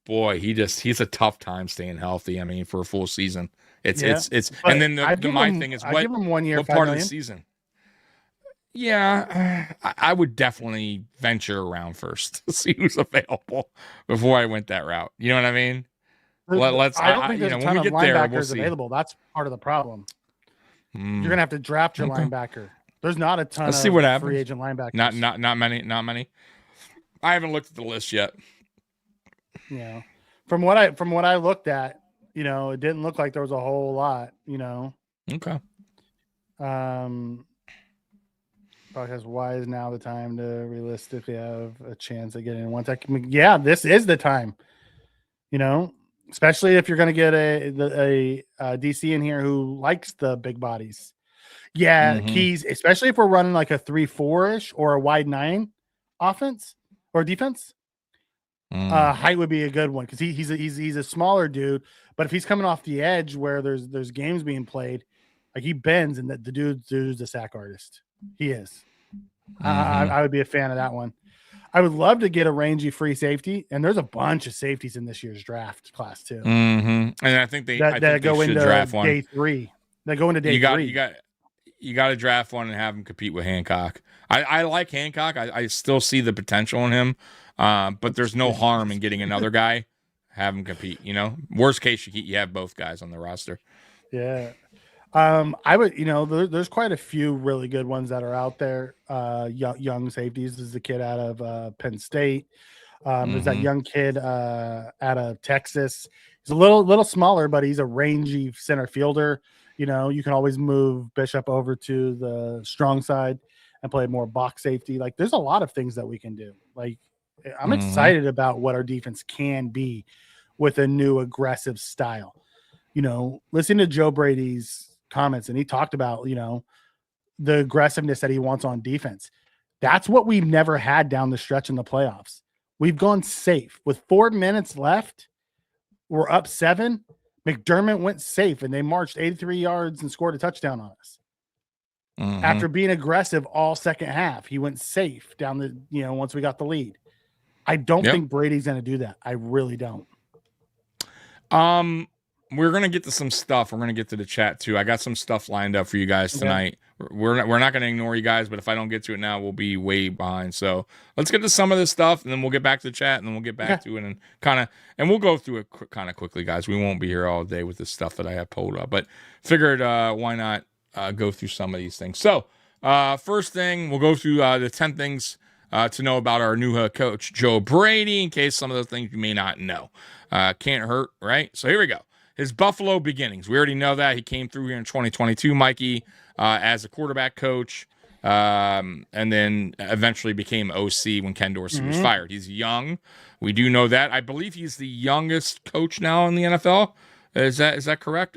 Boy, he's a tough time staying healthy. I mean, for a full season. It's and then my thing is give him 1 year, what part of the season? Yeah, I would definitely venture around first to see who's available before I went that route. You know what I mean? I don't think there's a ton of linebackers available. That's part of the problem. You're gonna have to draft your linebacker. There's not a ton. Let's see what happens. Free agent linebackers. Not many. I haven't looked at the list yet. Yeah, from what I looked at. It didn't look like there was a whole lot, Okay. Podcast, why is now the time to realistically have a chance of getting one tech? Yeah, this is the time, especially if you're going to get a DC in here who likes the big bodies. Yeah, Keys, especially if we're running like a 3-4-ish or a wide 9 offense or defense. Height would be a good one because he's a smaller dude, but if he's coming off the edge where there's games being played, like he bends and the dude's a sack artist. He is. I would be a fan of that one. I would love to get a rangy free safety, and there's a bunch of safeties in this year's draft class too. And I think they go into draft one. day 3. They go into day 3. You got to draft one and have him compete with Hancock. I like Hancock. I still see the potential in him. But there's no harm in getting another guy, have him compete. Worst case, you have both guys on the roster. Yeah, I would. There's quite a few really good ones that are out there. Young safeties. There's the kid out of Penn State. There's that young kid out of Texas. He's a little smaller, but he's a rangy center fielder. You can always move Bishop over to the strong side and play more box safety. Like, there's a lot of things that we can do. Like. I'm excited about what our defense can be with a new aggressive style. Listen to Joe Brady's comments, and he talked about, the aggressiveness that he wants on defense. That's what we've never had down the stretch in the playoffs. We've gone safe with 4 minutes left. We're up 7. McDermott went safe and they marched 83 yards and scored a touchdown on us. After being aggressive all second half, he went safe down the, once we got the lead. I don't think Brady's going to do that. I really don't. We're going to get to some stuff. We're going to get to the chat too. I got some stuff lined up for you guys tonight. We're not going to ignore you guys, but if I don't get to it now, we'll be way behind. So let's get to some of this stuff and then we'll get back to the chat and then we'll get back to it and we'll go through it kind of quickly, guys. We won't be here all day with this stuff that I have pulled up, but figured, why not, go through some of these things. So, first thing, we'll go through, the 10 things, to know about our new head coach, Joe Brady, in case some of those things you may not know. Can't hurt, right? So here we go. His Buffalo beginnings. We already know that. He came through here in 2022, Mikey, as a quarterback coach, and then eventually became OC when Ken Dorsey was fired. He's young. We do know that. I believe he's the youngest coach now in the NFL. Is that correct?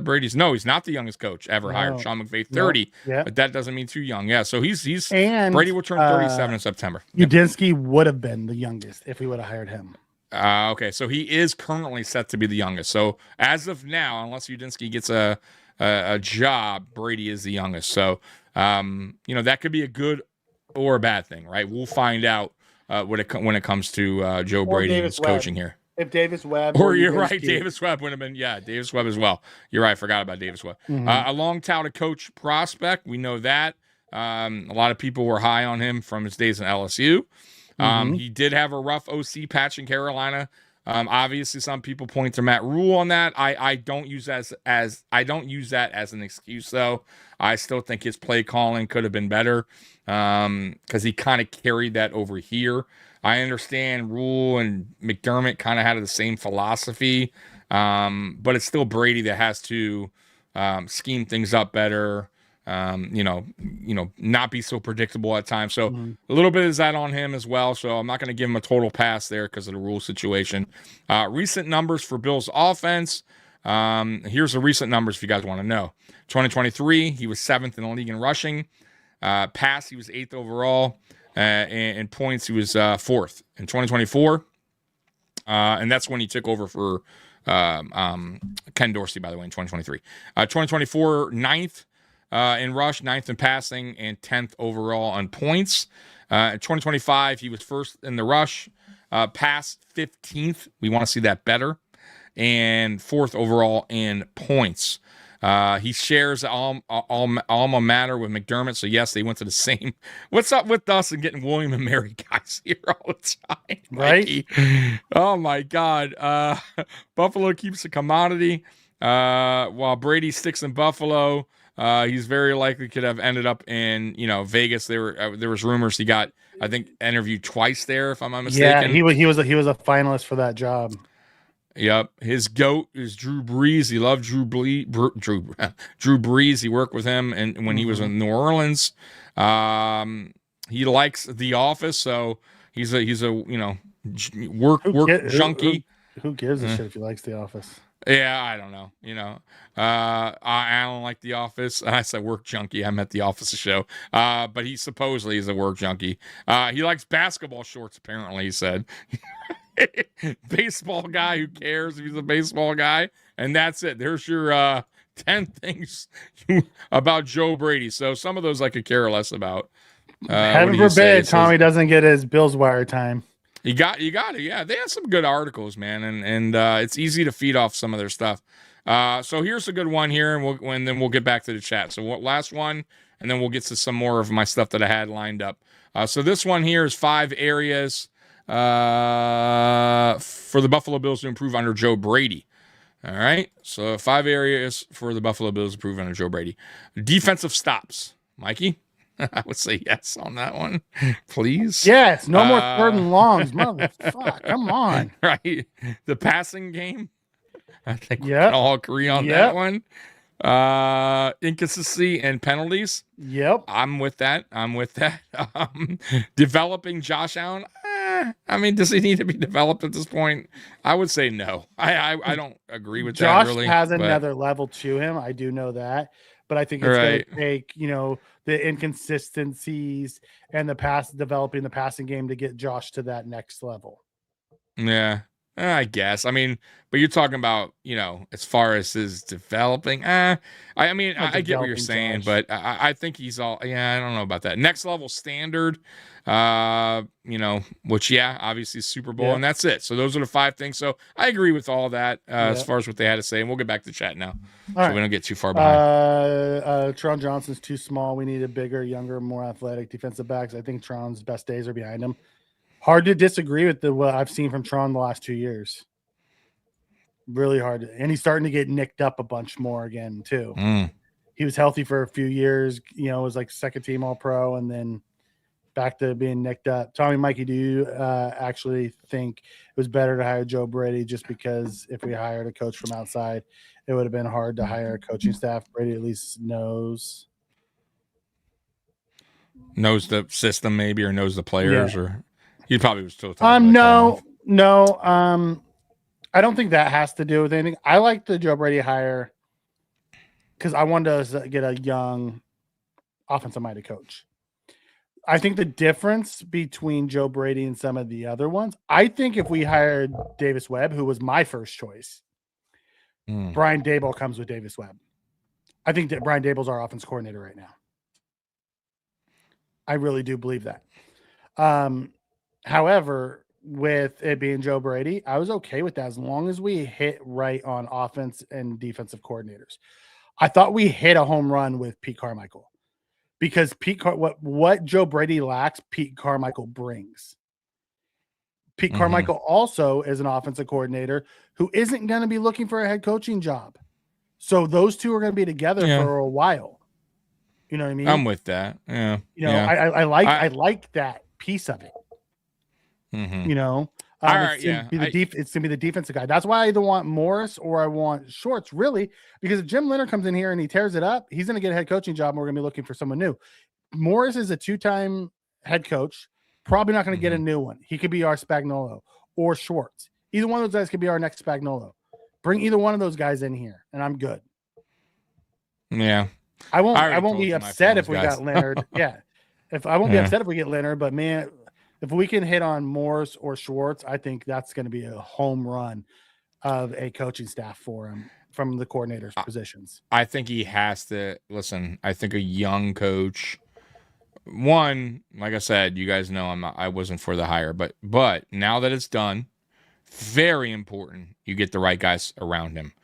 Brady's he's not the youngest coach ever hired. Sean McVay, 30, but that doesn't mean too young. Yeah, so he's Brady will turn 37 in September. Udinski would have been the youngest if we would have hired him. Okay, so he is currently set to be the youngest. So as of now, unless Udinski gets a job, Brady is the youngest. So that could be a good or a bad thing, right? We'll find out when it comes to Joe Brady and his coaching here. If Davis Webb, or you're right, Davis Webb would have been, Davis Webb as well. You're right, I forgot about Davis Webb. A long-touted coach prospect, we know that. A lot of people were high on him from his days in LSU. He did have a rough OC patch in Carolina. Obviously, some people point to Matt Rule on that. I don't use that as an excuse, though. I still think his play calling could have been better because he kind of carried that over here. I understand Rule and McDermott kind of had the same philosophy, but it's still Brady that has to scheme things up better. Not be so predictable at times. So a little bit is that on him as well. So I'm not going to give him a total pass there because of the Rule situation. Recent numbers for Bills offense. Here's the recent numbers if you guys want to know. 2023, he was 7th in the league in rushing. Pass, he was 8th overall. And points, he was 4th in 2024. And that's when he took over for Ken Dorsey, by the way, in 2023. 2024, 9th in rush, 9th in passing, and 10th overall on points. In 2025, he was 1st in the rush, pass 15th. We want to see that better. And 4th overall in points. He shares alma mater with McDermott. So, yes, they went to the same. What's up with us and getting William and Mary guys here all the time? Right? Mikey? Oh, my God. Buffalo keeps a commodity. While Brady sticks in Buffalo, he's very likely could have ended up in, Vegas. There was rumors he got, I think, interviewed twice there, if I'm not mistaken. Yeah, he was a finalist for that job. Yep. His GOAT is Drew Brees. He loved Drew Brees. He worked with him and when he was in New Orleans. He likes The Office, so he's a work junkie. Who gives a shit if he likes The Office? Yeah, I don't know. I don't like The Office. I said work junkie. I meant The Office show. But he supposedly is a work junkie. He likes basketball shorts, apparently, he said. Baseball guy who cares if he's a baseball guy. And that's it. There's your 10 things about Joe Brady. So some of those I could care less about. Heaven forbid Tommy doesn't get his Bills wire time. You got it. Yeah, they have some good articles, man, and it's easy to feed off some of their stuff. So here's a good one here, and then we'll get back to the chat. So last one, and then we'll get to some more of my stuff that I had lined up. So this one here is 5 areas for the Buffalo Bills to improve under Joe Brady. All right, so 5 areas for the Buffalo Bills to improve under Joe Brady. Defensive stops, Mikey. I would say yes on that one, please. Yes, no more 3rd and longs. Motherfucker, come on. Right, the passing game. I think we can all agree on that one. Inconsistency and penalties. Yep, I'm with that. Developing Josh Allen. Does he need to be developed at this point? I would say no. I don't agree with Josh that. Really, has another level to him. I do know that. but I think it's going Right. to take, the inconsistencies and developing the passing game to get Josh to that next level. Yeah, I guess. I mean, but you're talking about, as far as his developing. I mean, Not I get what you're developing saying, Josh. but I think he's all. Yeah, I don't know about that. Next level standard, which obviously Super Bowl, Yeah. and that's it. So those are the 5 things. So I agree with all that as Yeah. far as what they had to say, and we'll get back to chat now, All so right. we don't get too far behind. Tron Johnson's too small. We need a bigger, younger, more athletic defensive backs. I think Tron's best days are behind him. Hard to disagree with what I've seen from Tron the last 2 years. Really hard. And he's starting to get nicked up a bunch more again, too. He was healthy for a few years, was like second team all pro, and then back to being nicked up. Tommy Mikey, do you actually think it was better to hire Joe Brady just because if we hired a coach from outside, it would have been hard to hire a coaching staff? Brady at least knows the system, maybe, or knows the players, or he probably was still. No. I don't think that has to do with anything. I like the Joe Brady hire because I wanted to get a young offensive-minded coach. I think the difference between Joe Brady and some of the other ones, I think if we hired Davis Webb, who was my first choice, Brian Daboll comes with Davis Webb. I think that Brian Daboll's our offense coordinator right now. I really do believe that. However, with it being Joe Brady, I was okay with that as long as we hit right on offense and defensive coordinators. I thought we hit a home run with Pete Carmichael because what Joe Brady lacks, Pete Carmichael brings. Pete Carmichael also is an offensive coordinator who isn't going to be looking for a head coaching job. So those two are going to be together for a while. You know what I mean? I'm with that. Yeah. I like that piece of it. It's gonna be the defensive guy. That's why I either want Morris or I want Shorts, really, because if Jim Leonard comes in here and he tears it up, he's gonna get a head coaching job and we're gonna be looking for someone new. Morris is a 2-time head coach, probably not gonna get a new one. He could be our Spagnuolo or Schwartz. Either one of those guys could be our next Spagnuolo. Bring either one of those guys in here and I'm good. Yeah. I won't be upset if we got Leonard. I won't be upset if we get Leonard, but man, if we can hit on Morris or Schwartz, I think that's going to be a home run of a coaching staff for him from the coordinator's positions. I think he has to listen. I think a young coach, one, like I said, you guys know I wasn't for the hire, but now that it's done, very important you get the right guys around him.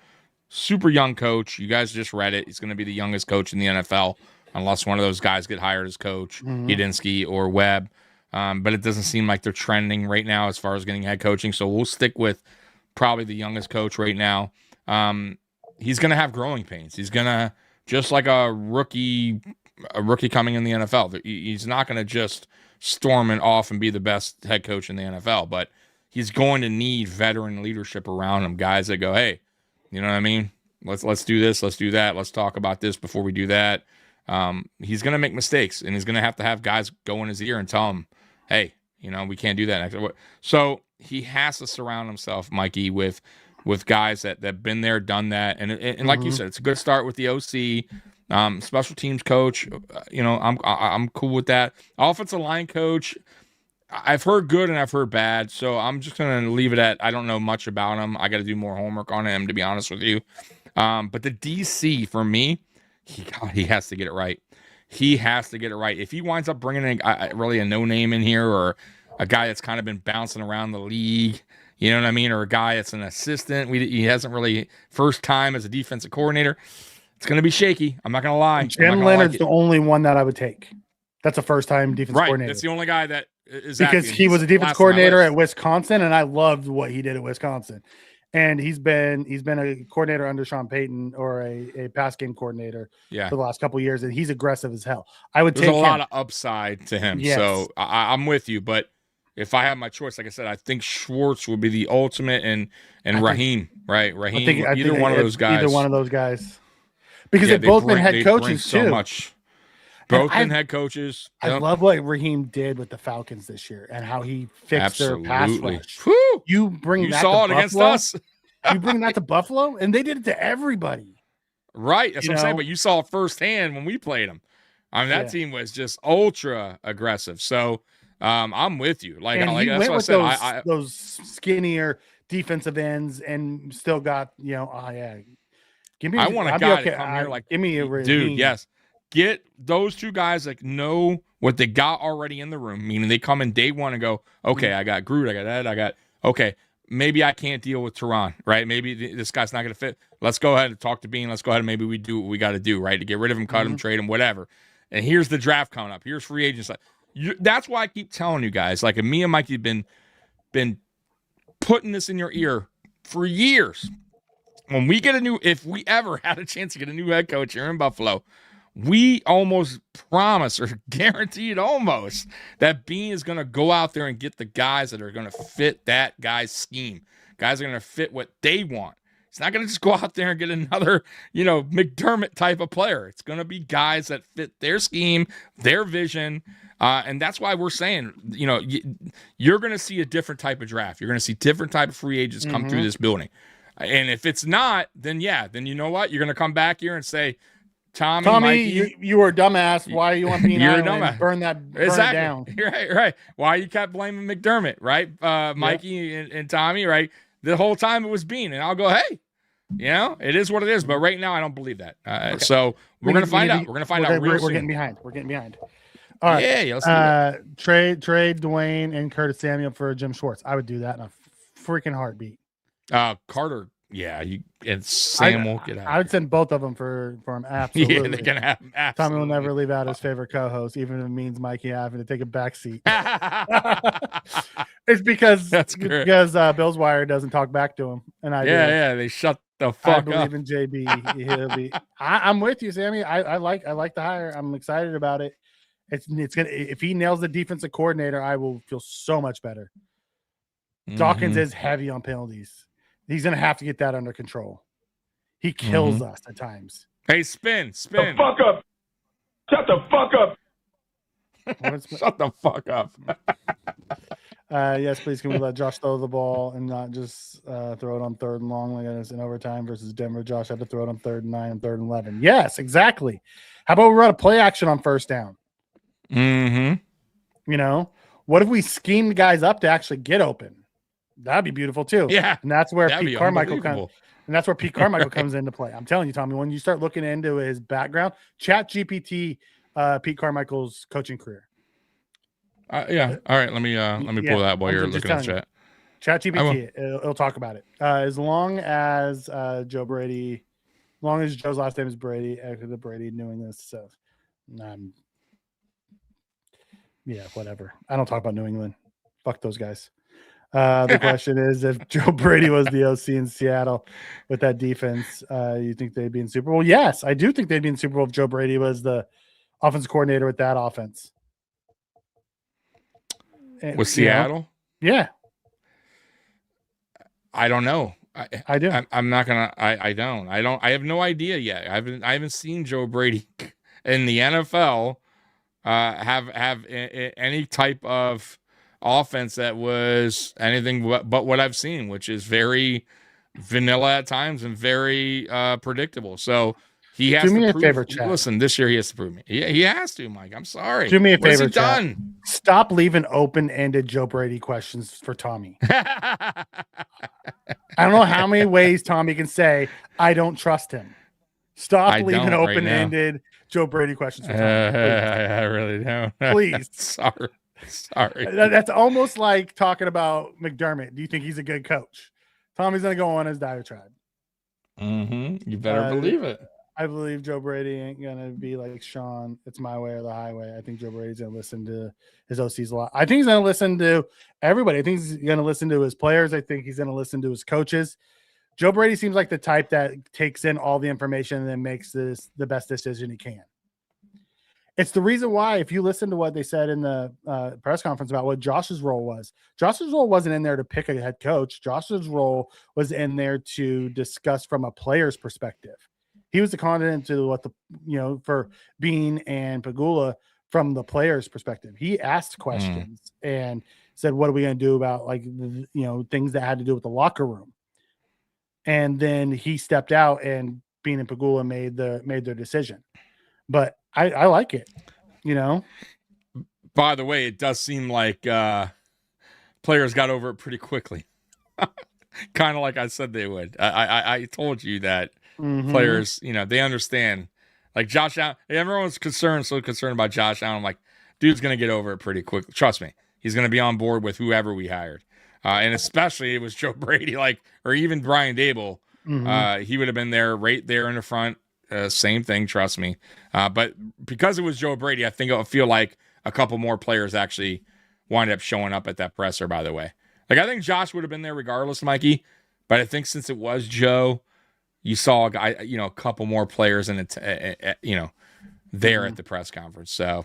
Super young coach. You guys just read it. He's going to be the youngest coach in the NFL unless one of those guys get hired as coach, Hidinsky or Webb. But it doesn't seem like they're trending right now as far as getting head coaching. So we'll stick with probably the youngest coach right now. He's going to have growing pains. He's going to, just like a rookie coming in the NFL, he's not going to just storm it off and be the best head coach in the NFL, but he's going to need veteran leadership around him, guys that go, hey, you know what I mean? Let's do this. Let's do that. Let's talk about this before we do that. He's going to make mistakes, and he's going to have guys go in his ear and tell him, hey, we can't do that next. So he has to surround himself, Mikey, with guys that have been there, done that. And like you said, it's a good start with the OC, special teams coach. I'm cool with that. Offensive line coach, I've heard good and I've heard bad. So I'm just going to leave it at, I don't know much about him. I got to do more homework on him, to be honest with you. But the DC, for me, he has to get it right. He has to get it right. If he winds up bringing really a no-name in here, or a guy that's kind of been bouncing around the league, you know what I mean, or a guy that's an assistant, he hasn't really first time as a defensive coordinator, it's going to be shaky. I'm not going to lie. Jim Leonard's the only one that I would take. That's a first-time defense coordinator. That's the only guy that is because he was a defense coordinator at Wisconsin, and I loved what he did at Wisconsin. And he's been a coordinator under Sean Payton, or a pass game coordinator for the last couple of years, and he's aggressive as hell. There's a lot of upside to him. Yes. So I'm with you, but if I have my choice, like I said, I think Schwartz would be the ultimate, and Raheem, right? Raheem, either one of those guys. Because they've both been head coaches so too. Much. Both been head coaches. I love what Raheem did with the Falcons this year and how he fixed their pass rush. Whew. You saw it against us. You bring that to Buffalo, and they did it to everybody. Right. That's You what I'm saying. know? But you saw it firsthand when we played them. I mean, that Yeah. team was just ultra aggressive. So I'm with you. Like, And he that's went what I with said. those skinnier defensive ends and still got, oh yeah. Give me I want a I'd be guy okay. to come here like, give me a dude, Beane. yes. Get those two guys that know what they got already in the room, meaning they come in day one and go, okay, I got Groot, I got that, okay, maybe I can't deal with Tehran, right? Maybe this guy's not going to fit. Let's go ahead and talk to Beane. Let's go ahead and maybe we do what we got to do, right? To get rid of him, cut him, trade him, whatever. And here's the draft coming up. Here's free agents. That's why I keep telling you guys, like, me and Mikey have been putting this in your ear for years. When we get if we ever had a chance to get a new head coach here in Buffalo, we almost promise or guaranteed almost that Beane is going to go out there and get the guys that are going to fit that guy's scheme. Guys are going to fit what they want. It's not going to just go out there and get another, McDermott type of player. It's going to be guys that fit their scheme, their vision. And that's why we're saying, you're going to see a different type of draft. You're going to see different type of free agents come through this building. And if it's not, then you know what? You're going to come back here and say, Tommy, Mikey, you were a dumbass. Why do you want Beane? You're a Island? dumbass. Burn exactly. it down. Right. Why you kept blaming McDermott, right? Mikey and Tommy, right? The whole time it was Beane. And I'll go, hey, it is what it is. But right now, I don't believe that. Okay. So we're going to find out. We're going to find out real soon. We're getting behind. All right. Yeah, let's do that. Trade Dwayne and Curtis Samuel for Jim Schwartz. I would do that in a freaking heartbeat. Carter, and Sam will get out. I would send both of them for him. Absolutely. Yeah, they can have him. Tommy will never leave out his favorite co-host, even if it means Mikey having to take a back seat. It's because Bill's Wire doesn't talk back to him, and I do. They shut the fuck up. I believe in JB. He'll be. I'm with you, Sammy. I like the hire. I'm excited about it. It's gonna, if he nails the defensive coordinator, I will feel so much better. Dawkins is heavy on penalties. He's going to have to get that under control. He kills us at times. Hey, spin. The fuck up. Shut the fuck up. Shut the fuck up. Yes, please. Can we let Josh throw the ball and not just throw it on 3rd and long like it is in overtime versus Denver? Josh had to throw it on 3rd and 9 and 3rd and 11. Yes, exactly. How about we run a play action on 1st down? What if we schemed guys up to actually get open? That'd be beautiful too. Yeah, and that's where Pete Carmichael comes. And that's where Pete Carmichael comes into play. I'm telling you, Tommy, when you start looking into his background, chat GPT, Pete Carmichael's coaching career. All right. Let me pull that while you're looking at chat. Chat GPT, it'll talk about it. As long as Joe Brady, as long as Joe's last name is Brady, the Brady doing this. So, whatever. I don't talk about New England. Fuck those guys. The question is, if Joe Brady was the OC in Seattle with that defense, you think they'd be in Super Bowl? Yes, I do think they'd be in Super Bowl if Joe Brady was the offensive coordinator with that offense. With Seattle? Yeah. I don't know. I do. I'm not gonna. I don't. I have no idea yet. I haven't seen Joe Brady in the NFL have any type of offense that was anything but what I've seen, which is very vanilla at times and very predictable. So he has do me to a prove, favor, Chad. Listen, this year he has to prove me. He has to, Mike. I'm sorry. Do me a What has favor, he done? Stop leaving open-ended Joe Brady questions for Tommy. I don't know how many ways Tommy can say I don't trust him. Stop leaving open-ended Joe Brady questions for Tommy. I really don't. Please. Sorry. That's almost like talking about McDermott. Do you think he's a good coach? Tommy's going to go on his diatribe. You better believe it. I believe Joe Brady ain't going to be like Sean. It's my way or the highway. I think Joe Brady's going to listen to his OCs a lot. I think he's going to listen to everybody. I think he's going to listen to his players. I think he's going to listen to his coaches. Joe Brady seems like the type that takes in all the information and then makes this the best decision he can. It's the reason why, if you listen to what they said in the press conference about what Josh's role was, Josh's role wasn't in there to pick a head coach. Josh's role was in there to discuss from a player's perspective. He was the conduit to what for Beane and Pagula from the player's perspective. He asked questions and said, what are we going to do about things that had to do with the locker room? And then he stepped out and Beane and Pagula made their decision. But I like it, you know. By the way, it does seem like players got over it pretty quickly. Kind of like I said they would. I told you that players, you know, they understand. Like Josh Allen, everyone's so concerned about Josh Allen. I'm like, dude's going to get over it pretty quickly. Trust me. He's going to be on board with whoever we hired. And especially it was Joe Brady, or even Brian Dable. He would have been there right there in the front. Same thing, trust me. But because it was Joe Brady, I think it'll feel like a couple more players actually wind up showing up at that presser, by the way. Like, I think Josh would have been there regardless, Mikey. But I think since it was Joe, you saw a guy, you know, a couple more players in it, you know, there at the press conference. So,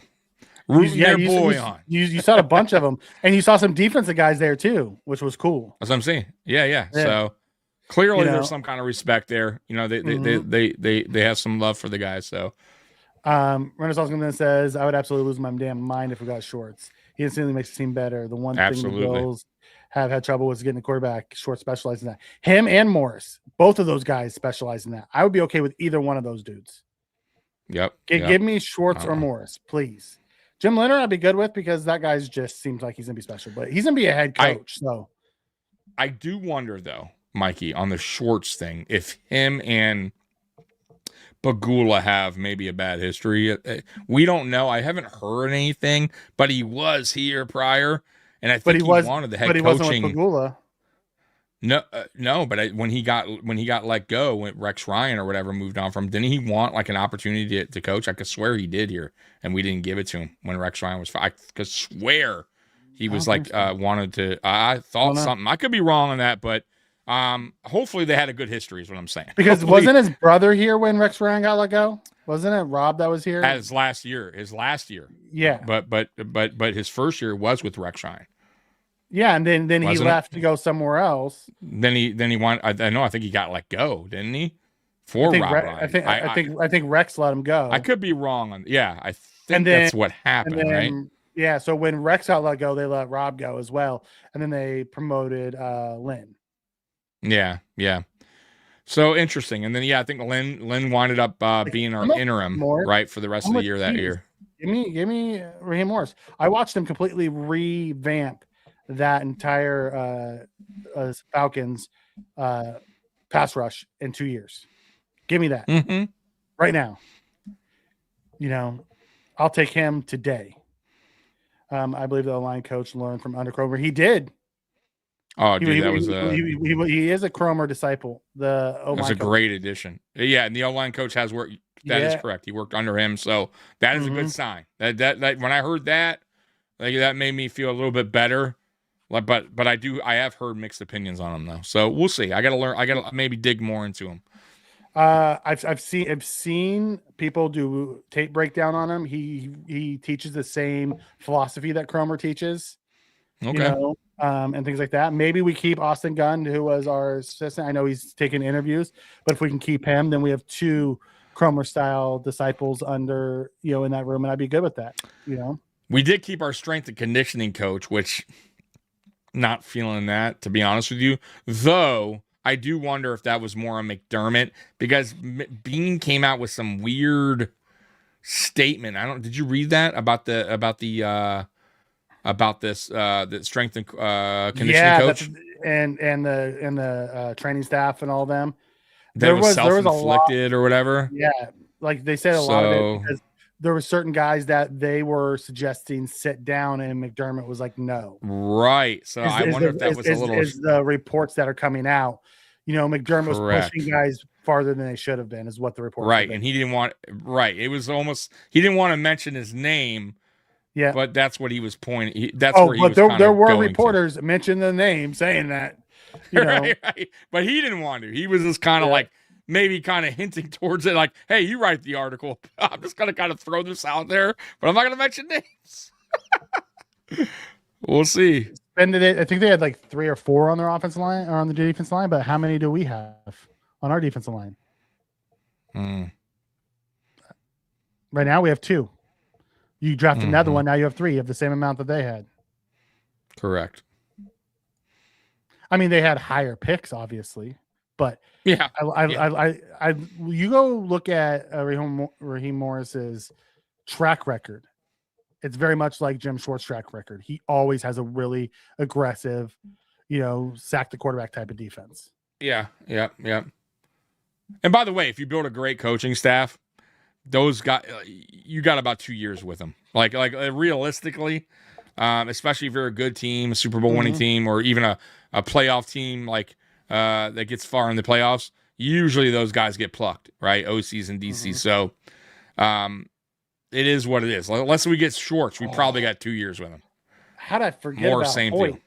rooting their boy on. You saw a bunch of them, and you saw some defensive guys there too, which was cool. That's what I'm saying. Yeah. So clearly, there's some kind of respect there. You know, they have some love for the guys. So, Renaissance Gunman says, "I would absolutely lose my damn mind if we got Shorts. He instantly makes the team better. The one thing the Bills have had trouble with getting the quarterback. Short specialized in that. Him and Morris, both of those guys specialize in that. I would be okay with either one of those dudes. Yep. Give me Schwartz or Morris, please. Jim Leonard, I'd be good with because that guy's just seems like he's gonna be special, but he's gonna be a head coach. I do wonder though, Mikey, on the Schwartz thing, if him and Pagula have maybe a bad history. We don't know. I haven't heard anything, but he was here prior, and I think he wanted the head coaching. But he wasn't with Pagula. No, but when he got let go, when Rex Ryan or whatever moved on from, didn't he want like an opportunity to coach? I could swear he did here, and we didn't give it to him when Rex Ryan was. I could swear he was like wanted to. I thought something. I could be wrong on that, but hopefully they had a good history. Is what I'm saying. Because hopefully, wasn't his brother here when Rex Ryan got let go? Wasn't it Rob that was here? His last year. Yeah, but his first year was with Rex Ryan. Yeah, and then he left to go somewhere else. Then he wanted. I think he got let go, didn't he? Rob Ryan. I think Rex let him go. I could be wrong on. Yeah, I think that's what happened, right? Yeah. So when Rex got let go, they let Rob go as well, and then they promoted Lynn. Yeah. So interesting, and then I think Lynn winded up being our interim, right, for the rest of the year that year. Give me Raheem Morris. I watched him completely revamp that entire Falcons pass rush in 2 years. Give me that right now. You know, I'll take him today. I believe the line coach learned from under Cromer. He did. Oh, dude, he is a Cromer disciple. That's a great addition. Yeah, and the O-line coach has worked. That is correct. He worked under him, so that is a good sign. That when I heard that, that made me feel a little bit better. But I have heard mixed opinions on him though. So we'll see. I got to learn. I got to maybe dig more into him. I've seen people do tape breakdown on him. He teaches the same philosophy that Cromer teaches. Okay. You know, and things like that. Maybe we keep Austin Gunn, who was our assistant. I know he's taking interviews, but if we can keep him, then we have two Cromer style disciples under, in that room, and I'd be good with that. We did keep our strength and conditioning coach, which not feeling that, to be honest with you, though. I do wonder if that was more a McDermott, because Beane came out with some weird statement. Did you read that about the strength and conditioning coach and the training staff and all them? There was self-inflicted or whatever. Yeah, like they said a lot of it because there were certain guys that they were suggesting sit down, and McDermott was like, no. Right. So I wonder if that was a little. Is the reports that are coming out? McDermott was pushing guys farther than they should have been, is what the report. Right, and he didn't want. Right, it was almost he didn't want to mention his name. Yeah, but that's what he was pointing. Where he was. There were reporters mention the name, saying that. Right. But he didn't want to. He was just kind of like maybe kind of hinting towards it, like, "Hey, you write the article. I'm just gonna kind of throw this out there, but I'm not gonna mention names." We'll see. I think they had like 3 or 4 on their offensive line or on the defense line, but how many do we have on our defensive line? Right now we have 2. You drafted another one. Now you have 3. You have the same amount that they had. Correct. I mean, they had higher picks, obviously. But Yeah. you go look at Raheem Morris's track record. It's very much like Jim Schwartz's track record. He always has a really aggressive, sack the quarterback type of defense. Yeah. And by the way, if you build a great coaching staff, you got about 2 years with them. Like realistically, especially if you're a good team, a Super Bowl winning team, or even a playoff team that gets far in the playoffs, usually those guys get plucked, right? OCs and DCs. So it is what it is. Unless we get Schwartz, we probably got 2 years with him. How'd I forget about Hoyt?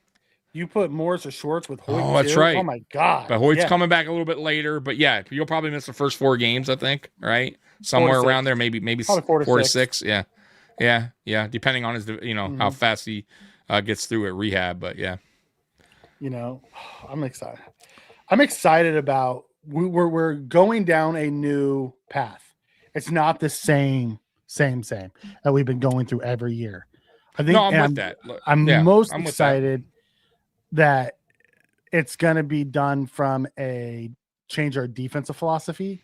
You put Morris or Schwartz with Hoyt. Oh, that's too? right. Oh my God. But Hoyt's coming back a little bit later. But yeah, you'll probably miss the first 4 games, I think, right? Somewhere around there, maybe 4 to 6. Yeah. Depending on his, how fast he gets through at rehab. But yeah, I'm excited. I'm excited about we're going down a new path. It's not the same that we've been going through every year. I think I'm most excited that it's going to be done from a change our defensive philosophy.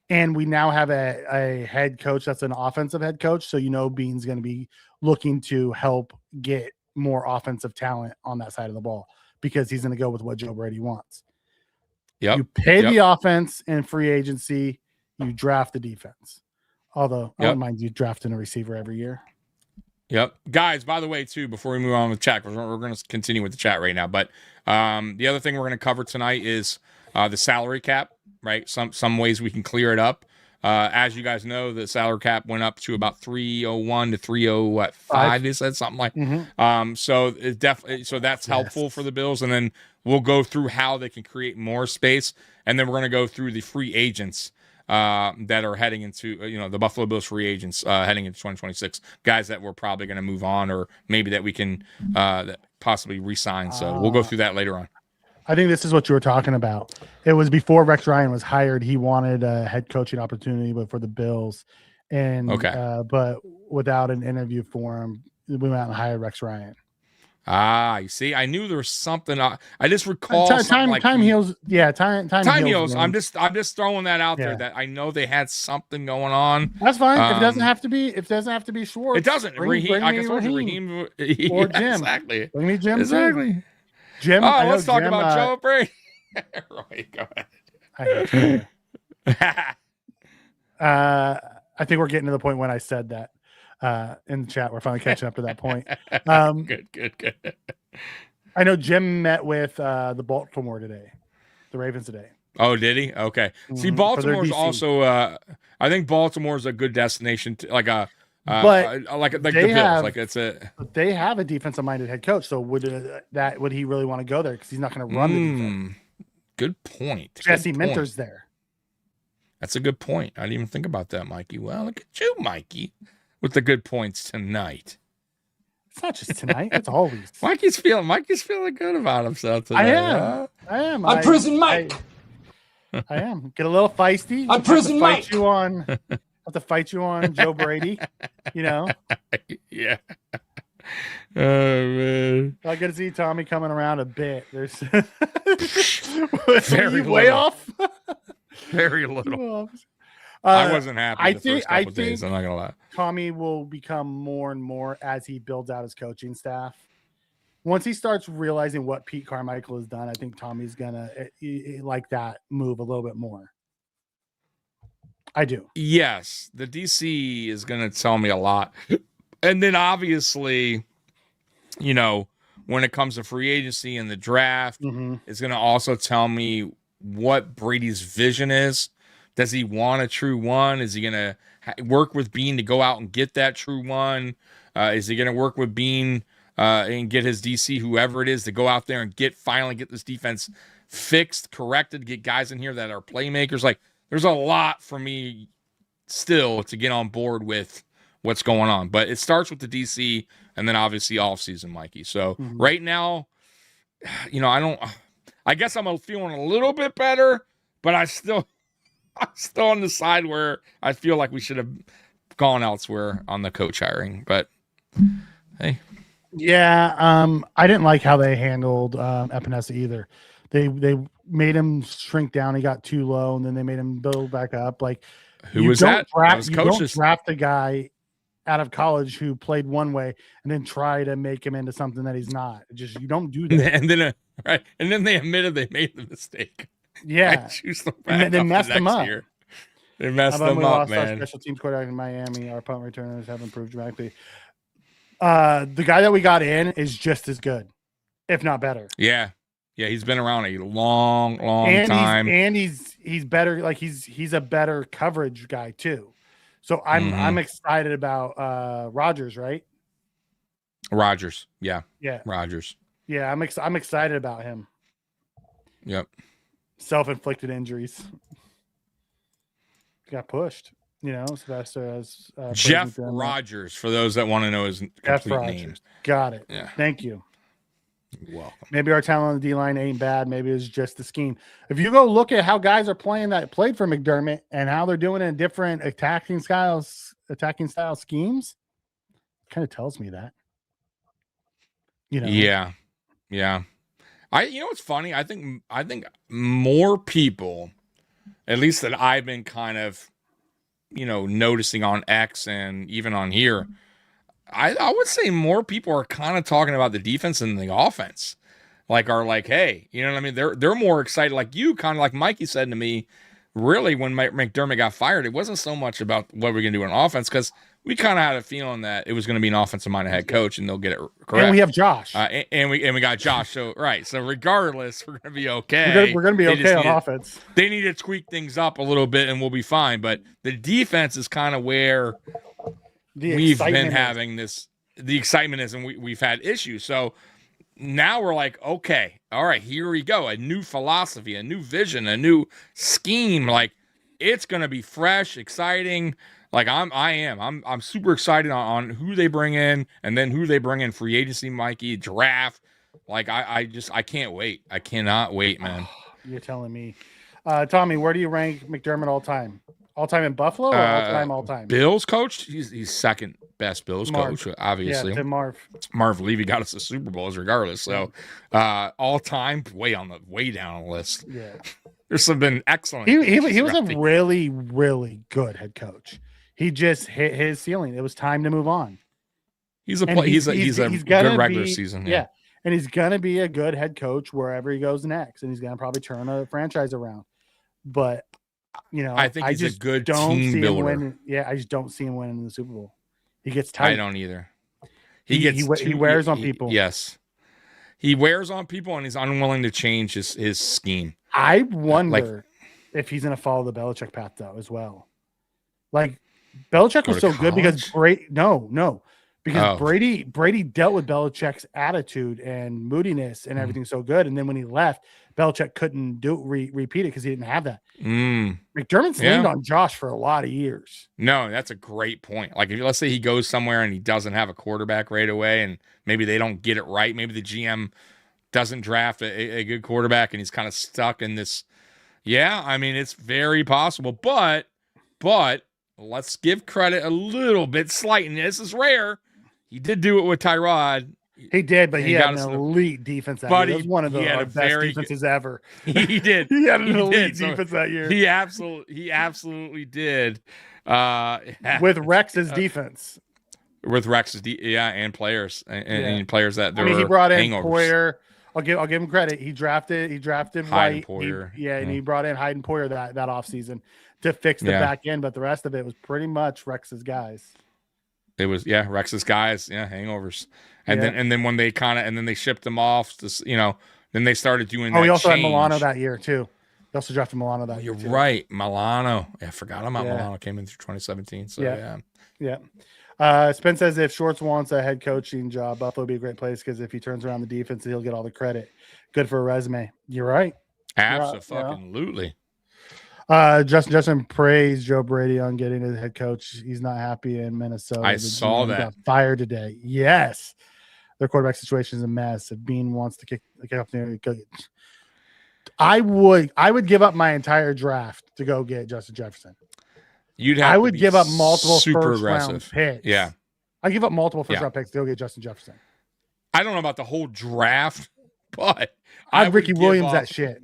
And we now have a head coach that's an offensive head coach. So, Beane's going to be looking to help get more offensive talent on that side of the ball because he's going to go with what Joe Brady wants. Yep. You pay the offense in free agency, you draft the defense. Although I don't mind you drafting a receiver every year. Yep. Guys, by the way, too, before we move on with chat, we're going to continue with the chat right now. But the other thing we're going to cover tonight is the salary cap, right? Some ways we can clear it up. As you guys know, the salary cap went up to about 301 to 305. Is that something like? So it definitely, that's helpful for the Bills. And then we'll go through how they can create more space, and then we're going to go through the free agents that are heading into, the Buffalo Bills free agents heading into 2026, guys that we're probably going to move on, or maybe that we can possibly re-sign. So we'll go through that later on. I think this is what you were talking about. It was before Rex Ryan was hired. He wanted a head coaching opportunity, but for the Bills, and but without an interview for him, we went out and hired Rex Ryan. You see, I knew there was something. I just recall time heals. Yeah, time heals. I'm just throwing that out there that I know they had something going on. That's fine. If it doesn't have to be Schwartz, it doesn't. Raheem, I told you, Raheem or Jim. Exactly. Bring me Jim. Exactly. Too. Jim. Let's talk about Joe Brady. Roy, go ahead. I think we're getting to the point when I said that. In the chat, we're finally catching up to that point. Good. I know Jim met with the Baltimore today, the Ravens today. Oh, did he? Okay. See, Baltimore's also. I think Baltimore's a good destination, like the Bills. But they have a defensive-minded head coach. So would he really want to go there? Because he's not going to run the defense. Good point. Jesse Minter's there. That's a good point. I didn't even think about that, Mikey. Well, look at you, Mikey, with the good points tonight. It's not just tonight. It's always. Mikey's feeling good about himself today. I am. I'm Prison Mike. I am. Get a little feisty. I'm Prison Mike. Have to fight you on Joe Brady. Yeah. Oh man. I get to see Tommy coming around a bit. There's very way off. Very little. I wasn't happy the first couple days. I'm not gonna lie. Tommy will become more and more as he builds out his coaching staff. Once he starts realizing what Pete Carmichael has done, I think Tommy's gonna like that move a little bit more. I do. Yes, the DC is gonna tell me a lot, and then obviously, when it comes to free agency and the draft, it's gonna also tell me what Brady's vision is. Does he want a true one? Is he going to work with Beane to go out and get that true one? Is he going to work with Beane and get his DC, whoever it is, to go out there and finally get this defense fixed, corrected, get guys in here that are playmakers? Like, there's a lot for me still to get on board with what's going on. But it starts with the DC and then obviously offseason, Mikey. So right now, I guess I'm feeling a little bit better, but I'm still on the side where I feel like we should have gone elsewhere on the coach hiring. But hey, yeah, I didn't like how they handled Epinesa either. They made him shrink down. He got too low, and then they made him build back up. Like, Who was that? That was You don't coaches. draft a guy out of college who played one way and then try to make him into something that he's not. You don't do that. And then right, and then they admitted they made the mistake. Yeah, I choose them and back they up messed the them next up. year. They messed How about them we up, lost our man. special teams quarterback in Miami. Our punt returners have improved dramatically. The guy that we got in is just as good, if not better. Yeah, he's been around a long And time. he's better. Like he's a better coverage guy too. So I'm excited about Rodgers, right? Rodgers, yeah, Rodgers. Yeah, I'm excited about him. Yep. Self-inflicted injuries. Got pushed. Sylvester has Jeff Rodgers, for those that want to know his complete name. Got it. Yeah. Thank you. You're welcome. Maybe our talent on the D-line ain't bad. Maybe it's just the scheme. If you go look at how guys are playing that played for McDermott and how they're doing in different attacking style schemes, it kind of tells me that. Yeah. What's funny? I think more people, at least that I've been kind of, noticing on X and even on here, I would say more people are kind of talking about the defense than the offense. Are like, hey, you know what I mean? They're more excited. Like you, kind of like Mikey said to me, really, when McDermott got fired, it wasn't so much about what we're going to do on offense, because we kind of had a feeling that it was going to be an offensive-minded head coach, and they'll get it correct. And we have Josh. And we got Josh. So right. So regardless, we're going to be okay. We're going to be okay on offense. They need to tweak things up a little bit, and we'll be fine. But the defense is kind of where we've been having the excitement is, and we've had issues. So now we're like, okay, all right, here we go. A new philosophy, a new vision, a new scheme. Like, it's going to be fresh, exciting. Like I'm super excited on who they bring in, and then who they bring in free agency, Mikey, draft. Like I can't wait. I cannot wait, man. You're telling me. Tommy, where do you rank McDermott all time? All time in Buffalo or all time? Bills coach? He's second best Bills coach, obviously. Yeah, to Marv Levy got us the Super Bowls regardless. So all time, way down the list. Yeah. There's some been excellent. He was a really, really good head coach. He just hit his ceiling. It was time to move on. He's a good regular season. Yeah. And he's gonna be a good head coach wherever he goes next, and he's gonna probably turn a franchise around. But I think he's a good team builder. I just don't see him winning the Super Bowl. He gets tight. I don't either. He wears on people. Yes, he wears on people, and he's unwilling to change his scheme. I wonder if he's gonna follow the Belichick path though as well. Like Belichick was so good because Brady dealt with Belichick's attitude and moodiness and everything so good, and then when he left, Belichick couldn't repeat it because he didn't have that. McDermott's leaned on Josh for a lot of years. No, that's a great point. Like, let's say he goes somewhere and he doesn't have a quarterback right away, and maybe they don't get it right. Maybe the GM doesn't draft a good quarterback, and he's kind of stuck in this. Yeah, I mean, it's very possible, but let's give credit a little bit slight, and this is rare. He did do it with Tyrod. He did, but he had an elite defense that year. It was one of the best defenses ever. He did. He had an elite defense that year. He absolutely did. With Rex's defense. With Rex's and players and players that he brought in hangovers. Poyer. I'll give him credit. He drafted Hyde Poyer. And he brought in Hyde and Poyer that offseason to fix the back end, but the rest of it was pretty much Rex's guys. It was Rex's guys, hangovers. And then when they they shipped them off to, then they started doing that. He also change. had Milano that year too. He also drafted Milano that year. You're right. Milano. I forgot about Milano. Came in through 2017. So yeah. Spence says if Schwartz wants a head coaching job, Buffalo would be a great place because if he turns around the defense, he'll get all the credit. Good for a resume. You're right. Absolutely. Justin praised Joe Brady on getting his head coach. He's not happy in Minnesota. I saw that. Got fired today. Yes. Their quarterback situation is a mess. If Beane wants to kick off there, I would give up my entire draft to go get Justin Jefferson. I would give up multiple first aggressive round picks. Yeah. I give up multiple first round picks to go get Justin Jefferson. I don't know about the whole draft, but I'd Ricky Williams that shit.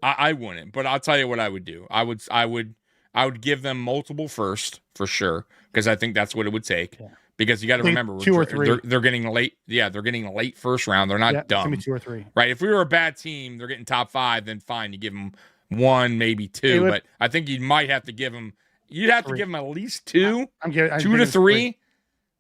I wouldn't, but I'll tell you what I would do. I would give them multiple first for sure, because I think that's what it would take. Yeah. Because you got to remember, 2 or 3. They're getting late. Yeah, they're getting a late first round. They're not dumb. It's gonna be 2 or 3. Right? If we were a bad team, they're getting top 5. Then fine, you give them 1, maybe 2. But I think you might have to give them. You'd have 3. To give them at least 2. I'm 2 to 3. I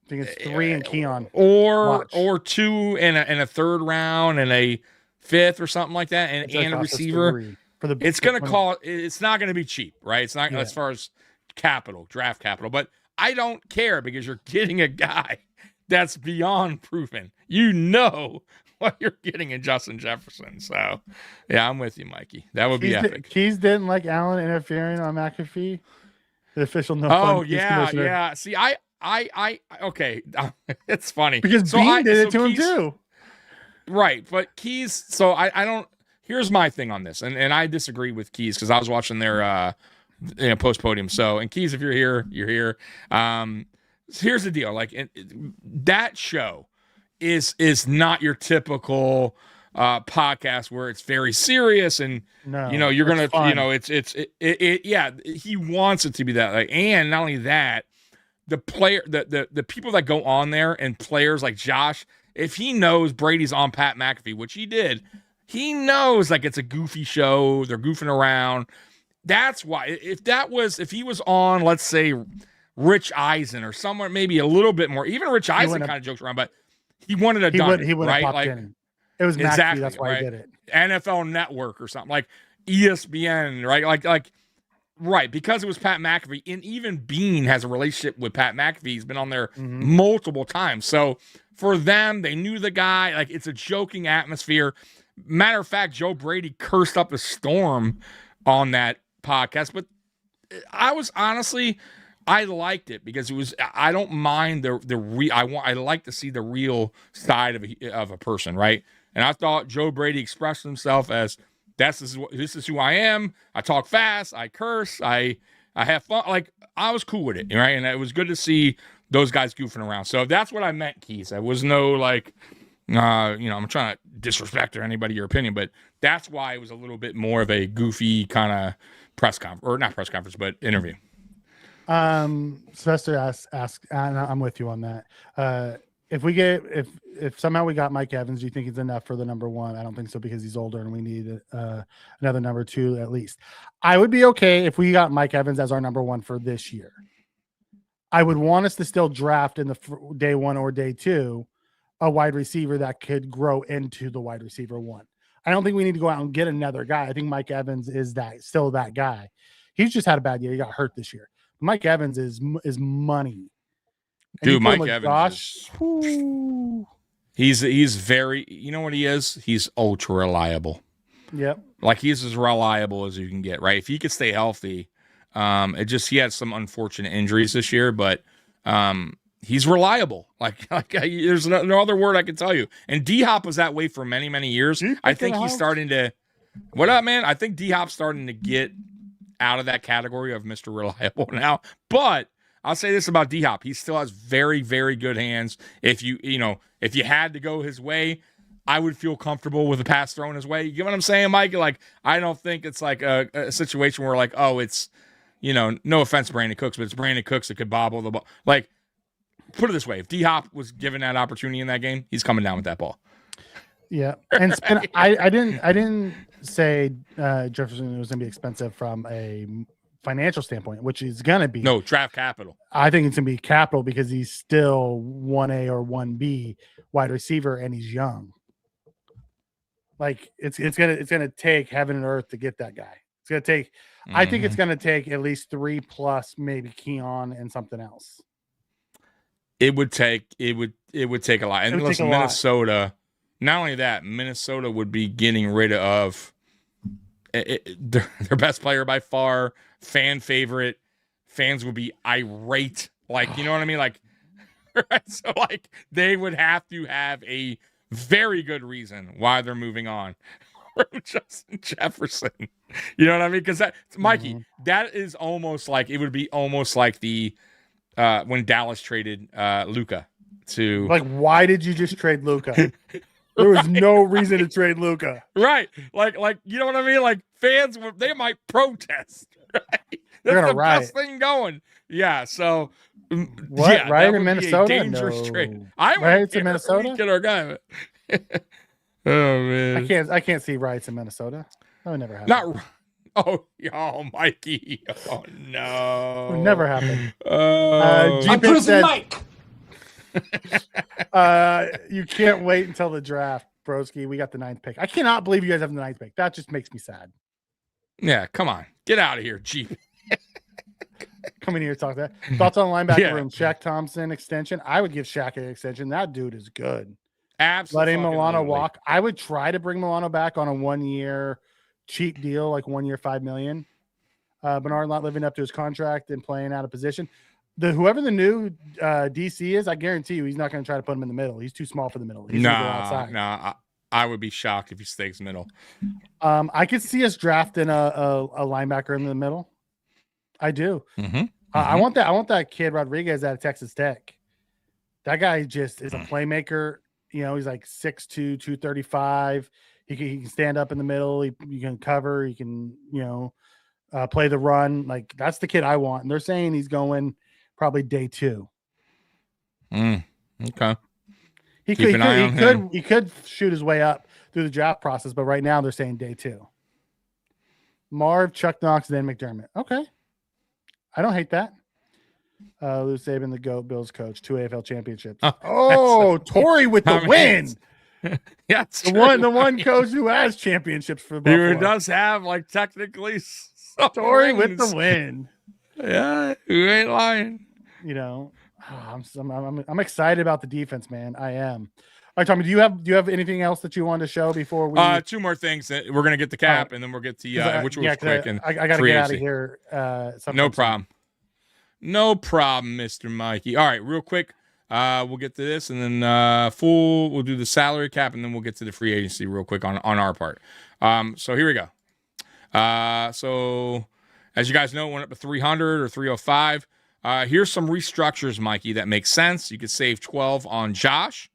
think it's 3 and Keon. Or 2 and a third round and a 5th or something like that, and a receiver. It's going to call. It's not going to be cheap, right? It's not as far as draft capital, but I don't care because you're getting a guy that's beyond proven. You know what you're getting in Justin Jefferson. So, yeah, I'm with you, Mikey. That would be epic. Keys didn't like Allen interfering on McAfee. The official no. Oh yeah. See, I okay. It's funny because Beane did it to him too. Right, but Keys. So I don't. Here's my thing on this, and I disagree with Keys because I was watching their post podium. So, and Keys, if you're here, you're here. Here's the deal: like that show is not your typical podcast where it's very serious and you're gonna fun. Yeah, he wants it to be that. Like, and not only that, the people that go on there and players like Josh, if he knows Brady's on Pat McAfee, which he did. He knows like it's a goofy show. They're goofing around. That's why if he was on, let's say, Rich Eisen or somewhere maybe a little bit more, even Rich Eisen kind of jokes around, but he wanted to done he would right? Have popped in. It was exactly, McAfee, that's why he did it. NFL Network or something like ESPN, right? Like right, because it was Pat McAfee, and even Beane has a relationship with Pat McAfee. He's been on there multiple times. So for them, they knew the guy. Like it's a joking atmosphere. Matter of fact, Joe Brady cursed up a storm on that podcast, but I was honestly, I liked it because it was. I don't mind I like to see the real side of a person, right? And I thought Joe Brady expressed himself as this is who I am. I talk fast. I curse. I have fun. Like I was cool with it, right? And it was good to see those guys goofing around. So that's what I meant, Keith. I was no like. I'm trying to disrespect or anybody your opinion, but that's why it was a little bit more of a goofy kind of press conference, or not press conference, but interview. Sylvester asks, and I'm with you on that. If somehow we got Mike Evans, do you think it's enough for the number 1? I don't think so because he's older and we need another number 2 at least. I would be okay if we got Mike Evans as our number 1 for this year. I would want us to still draft in the day 1 or day 2 a wide receiver that could grow into the wide receiver 1. I don't think we need to go out and get another guy. I think Mike Evans is still that guy. He's just had a bad year. He got hurt this year. Mike Evans is money. And dude, Mike Evans he's very, you know what he is? He's ultra reliable. Yep. Like he's as reliable as you can get, right? If he could stay healthy, he had some unfortunate injuries this year, but he's reliable. Like there's no other word I can tell you. And D-Hop was that way for many, many years. I think he's starting to. What up, man? I think D-Hop's starting to get out of that category of Mr. Reliable now. But I'll say this about D-Hop: he still has very, very good hands. If you had to go his way, I would feel comfortable with a pass thrown his way. You get what I'm saying, Mike? Like I don't think it's like a situation where like, oh, it's no offense, Brandon Cooks, but it's Brandon Cooks that could bobble the ball. Like. Put it this way: if D-Hop was given that opportunity in that game, he's coming down with that ball. Yeah, and I didn't say Jefferson was going to be expensive from a financial standpoint, which is going to be draft capital. I think it's going to be capital because he's still 1A or 1B wide receiver and he's young. Like it's gonna take heaven and earth to get that guy. It's gonna take. I think it's gonna take at least 3 plus maybe Keon and something else. It would take a lot. And listen, Minnesota, not only that, Minnesota would be getting rid of their best player by far, fan favorite. Fans would be irate. Like, you know what I mean? Like, right? So like they would have to have a very good reason why they're moving on from Justin Jefferson. You know what I mean? Because Mikey, that is almost like, it would be almost like the when Dallas traded Luka to. Like, why did you just trade Luka? There was no reason to trade Luka. Right. Like you know what I mean? Like fans, they might protest. Right? That's gonna the riot. best thing going. Yeah. So What? yeah, Riot that in would be a Minnesota? dangerous No. trade. I would Riots in Minnesota? Get our guy. Oh man. I can't see riots in Minnesota. That would never happen. Not. Oh, Mikey. Oh no. Would never happen. Oh. G-Pit Prison said, Mike. you can't wait until the draft, broski. We got the 9th pick. I cannot believe you guys have the 9th pick. That just makes me sad. Yeah. Come on. Get out of here, Jeep. Coming here to talk that. Thoughts on linebacker Yeah. room? Shaq Thompson extension. I would give Shaq an extension. That dude is good. Absolutely. Letting Milano walk. I would try to bring Milano back on a 1-year cheap deal, like 1 year, $5 million. Bernard not living up to his contract and playing out of position. Whoever the new DC is, I guarantee you, he's not going to try to put him in the middle. He's too small for the middle. He's gonna go outside. No. I would be shocked if he stays middle. I could see us drafting a linebacker in the middle. I do. Mm-hmm. I want that kid Rodriguez out of Texas Tech. That guy just is a playmaker. You know, he's like 6'2", 235. He can stand up in the middle. You can cover. He can, play the run. Like, that's the kid I want. And they're saying he's going probably day 2. Okay. He could shoot his way up through the draft process, but right now they're saying day 2. Marv, Chuck Knox, then McDermott. Okay. I don't hate that. Lou Saban, the GOAT, Bills coach, 2 AFL championships. Tory with the win. Yeah, the one coach who has championships for Buffalo. Who does have technically Tory with the win. Yeah, who ain't lying? I'm excited about the defense, man. I am. All right, Tommy, do you have anything else that you wanted to show before we? 2 more things. We're gonna get the cap, and then we'll get to which was quick. I got to get out of here. No problem. No problem, Mr. Mikey. All right, real quick. We'll get to this, and then we'll do the salary cap, and then we'll get to the free agency real quick on our part. So here we go. So as you guys know, it went up to 300 or 305. Here's some restructures, Mikey, that make sense. You could save 12 on Josh.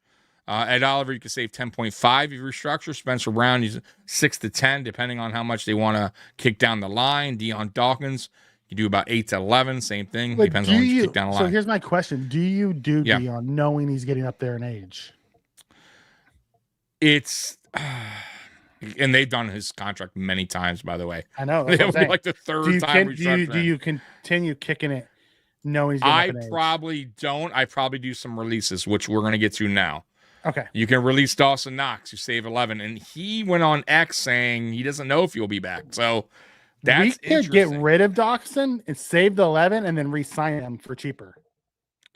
Ed Oliver, you could save 10.5 if you restructure. Spencer Brown, he's 6 to 10, depending on how much they want to kick down the line. Deion Dawkins, you do about 8 to 11, same thing. But depends on when you kick down the line. So here's my question: do you do Deion knowing he's getting up there in age? It's and they've done his contract many times, by the way. I know. It'll be like the third time. Do you continue kicking it knowing he's getting up in age? Probably don't. I probably do some releases, which we're going to get to now. Okay. You can release Dawson Knox, you save 11, and he went on X saying he doesn't know if he'll be back. So that's we could get rid of Dawson and save the 11 and then re-sign him for cheaper.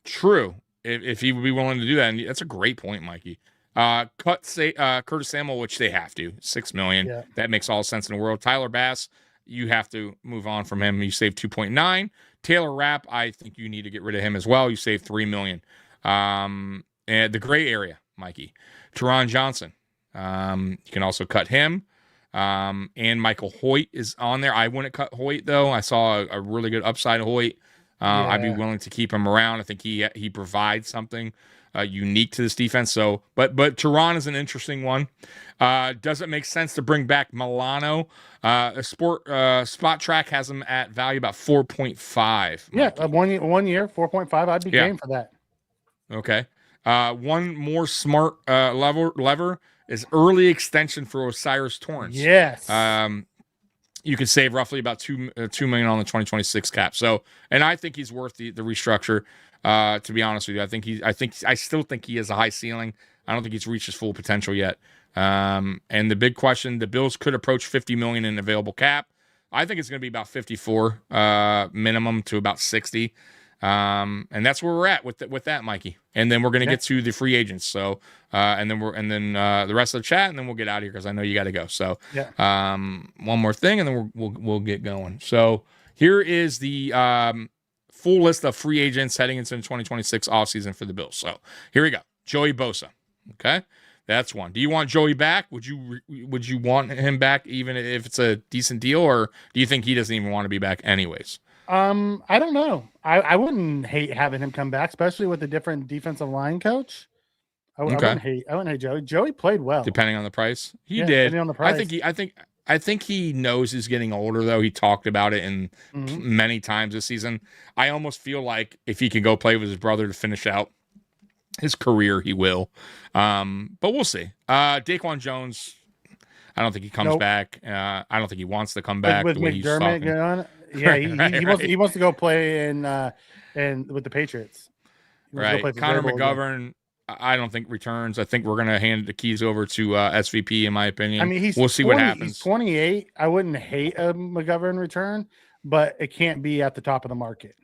True, if he would be willing to do that, and that's a great point, Mikey. Curtis Samuel, which they have to, $6 million. Yeah. That makes all sense in the world. Tyler Bass, you have to move on from him. You save 2.9. Taylor Rapp, I think you need to get rid of him as well. You save $3 million. And the gray area, Mikey, Teron Johnson. You can also cut him. And Michael Hoyt is on there. I wouldn't cut Hoyt though. I saw a really good upside of Hoyt. I'd be willing to keep him around. I think he provides something unique to this defense. So, but Teron is an interesting one. Does it make sense to bring back Milano? Spot Track has him at value about 4.5. Yeah, 1 year, 4.5. I'd be game for that. Okay. One more smart lever is early extension for Osiris Torrance. Yes. You could save roughly about $2 million on the 2026 cap. So, and I think he's worth the restructure. To be honest with you, I still think he has a high ceiling. I don't think he's reached his full potential yet. And the big question: the Bills could approach $50 million in available cap. I think it's going to be about 54 minimum to about 60. And that's where we're at with that, Mikey. And then we're going to get to the free agents. So, and then the rest of the chat, and then we'll get out of here because I know you got to go. So, one more thing, and then we'll get going. So here is the full list of free agents heading into the 2026 offseason for the Bills. So here we go. Joey Bosa. Okay. That's one. Do you want Joey back? Would you want him back even if it's a decent deal, or do you think he doesn't even want to be back anyways? I don't know. I wouldn't hate having him come back, especially with a different defensive line coach. I wouldn't hate Joey. Joey played well. Depending on the price, he Yeah, did. depending on the price. I think he knows he's getting older, though. He talked about it in Mm-hmm. many times this season. I almost feel like if he could go play with his brother to finish out his career, he will. But we'll see. Daquan Jones, I don't think he comes back. I don't think he wants to come back. With the way he's McDermott talking. going on. Yeah, he wants to go play in with the Patriots. He wants to go Right. play for Connor Vrabel again. McGovern, I don't think returns. I think we're going to hand the keys over to SVP, in my opinion. I mean, we'll see what happens. He's 28. I wouldn't hate a McGovern return, but it can't be at the top of the market.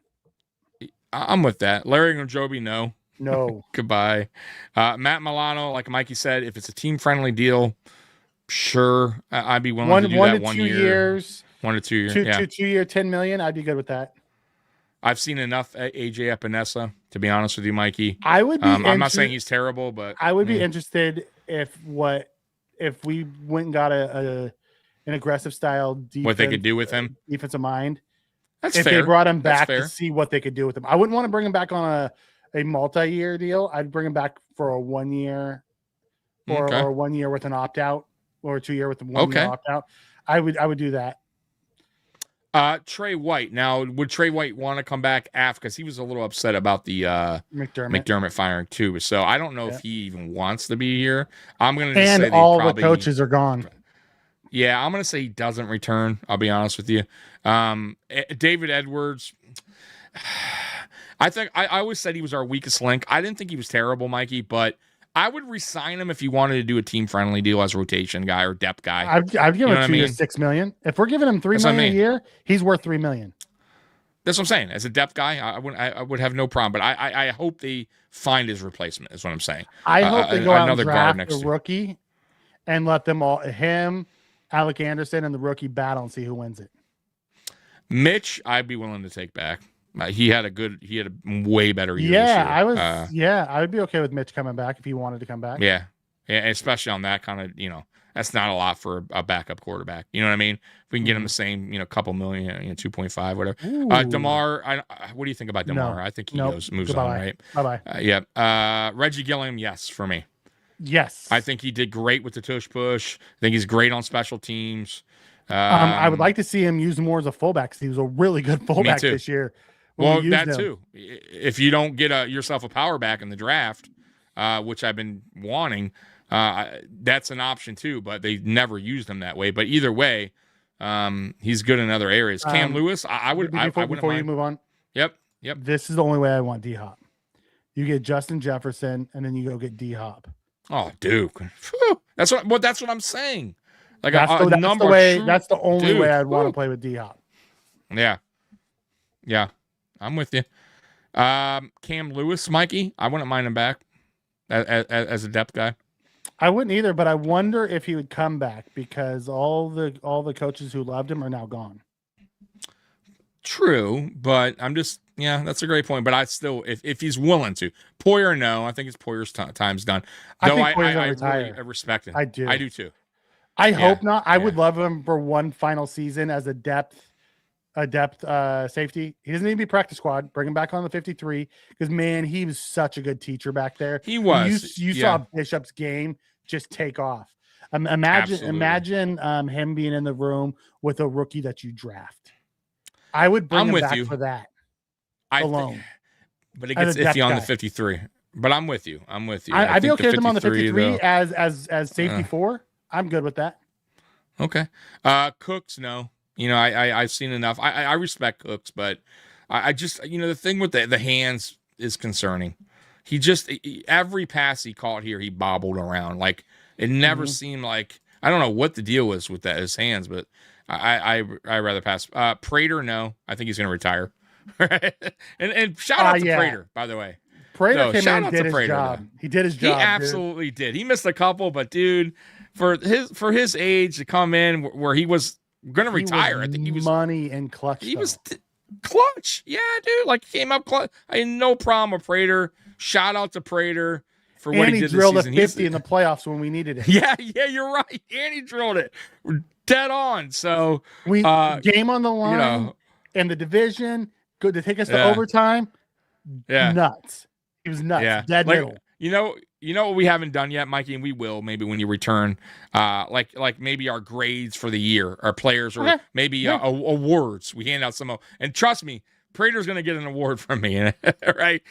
I'm with that. Larry Ogunjobi, no. No. Goodbye. Matt Milano, like Mikey said, if it's a team-friendly deal, sure, I'd be willing to do that 1 year. 2 years. 1 to 2 years. 2 year, $10 million. I'd be good with that. I've seen enough AJ Epinesa, to be honest with you, Mikey. I would be. I'm not saying he's terrible, but I would be interested if we went and got an aggressive style defense, what they could do with him. defensive mind. That's if fair. they brought him back That's fair. to see what they could do with him. I wouldn't want to bring him back on a multi-year deal. I'd bring him back for a 1 year or 1 year with an opt-out or a 2 year with a 1 year opt-out. I would do that. Trey White. Now, would Trey White want to come back after? Because he was a little upset about the McDermott firing too. So I don't know if he even wants to be here. I'm going to and say all the coaches are gone. Yeah, I'm going to say he doesn't return. I'll be honest with you. David Edwards. I think I always said he was our weakest link. I didn't think he was terrible, Mikey, but I would resign him if he wanted to do a team-friendly deal as a rotation guy or depth guy. I'd give him 2 years, $6 million. If we're giving him $3 million a year, he's worth $3 million. That's what I'm saying. As a depth guy, I would have no problem. But I hope they find his replacement. Is what I'm saying. I hope they go out and draft next a rookie and let them all him, Alec Anderson, and the rookie battle and see who wins it. Mitch, I'd be willing to take back. He had a way better year. Yeah, this year. I would be okay with Mitch coming back if he wanted to come back. Yeah, especially on that kind of, that's not a lot for a backup quarterback. You know what I mean? If we can get him the same, couple million, 2.5, whatever. DeMar, what do you think about DeMar? I think he moves on, right? Bye-bye. Yeah. Reggie Gilliam, yes, for me. Yes. I think he did great with the tush push. I think he's great on special teams. I would like to see him used more as a fullback because he was a really good fullback this year. Well, that too. If you don't get yourself a power back in the draft, which I've been wanting, that's an option too. But they never used him that way. But either way, he's good in other areas. Cam Lewis, I would. Before you move on. Yep. This is the only way I want D-Hop. You get Justin Jefferson, and then you go get D-Hop. Oh, Duke. That's what I'm saying. Like that's the only way I'd want to play with D-Hop. Yeah. I'm with you. Cam Lewis, Mikey, I wouldn't mind him back as a depth guy. I wouldn't either, but I wonder if he would come back because all the coaches who loved him are now gone. True, but I'm just that's a great point. But I still, if he's willing to, Poyer, no, I think it's Poyer's time's done. Though I respect it. I do too. I hope not. I would love him for one final season as a depth safety. He doesn't need to be practice squad. Bring him back on the 53 because man, he was such a good teacher back there. He was. You saw Bishop's game just take off. Imagine him being in the room with a rookie that you draft. I would bring him back for that alone. But it gets iffy on the 53. But I'm with you. I'd be okay with him on the 53 as safety 4. I'm good with that. Okay. Cooks, no. I've seen enough. I respect Cooks, but I just, the thing with the hands is concerning. He just, every pass he caught here, he bobbled around. Like, it never seemed like, I don't know what the deal was with his hands, but I rather pass. Prater, no. I think he's going to retire. and shout out to Prater, by the way. Prater came in and did his job. He did his job. He absolutely did. He missed a couple, but dude, for his age to come in where he was going to retire, I think he was money and clutch. He was clutch. Yeah, dude. Like, came up clutch. I had no problem with Prater. Shout out to Prater for what he did this season. Drilled a 50 in the playoffs when we needed it. Yeah, you're right. And he drilled it. We're dead on. So we game on the line in the division. Good to take us to overtime. Yeah. Nuts. He was nuts. Yeah. Dead middle. You know what we haven't done yet, Mikey, and we will maybe when you return. Like maybe our grades for the year, our players, or maybe awards. We hand out some, and trust me, Prater's going to get an award from me, right?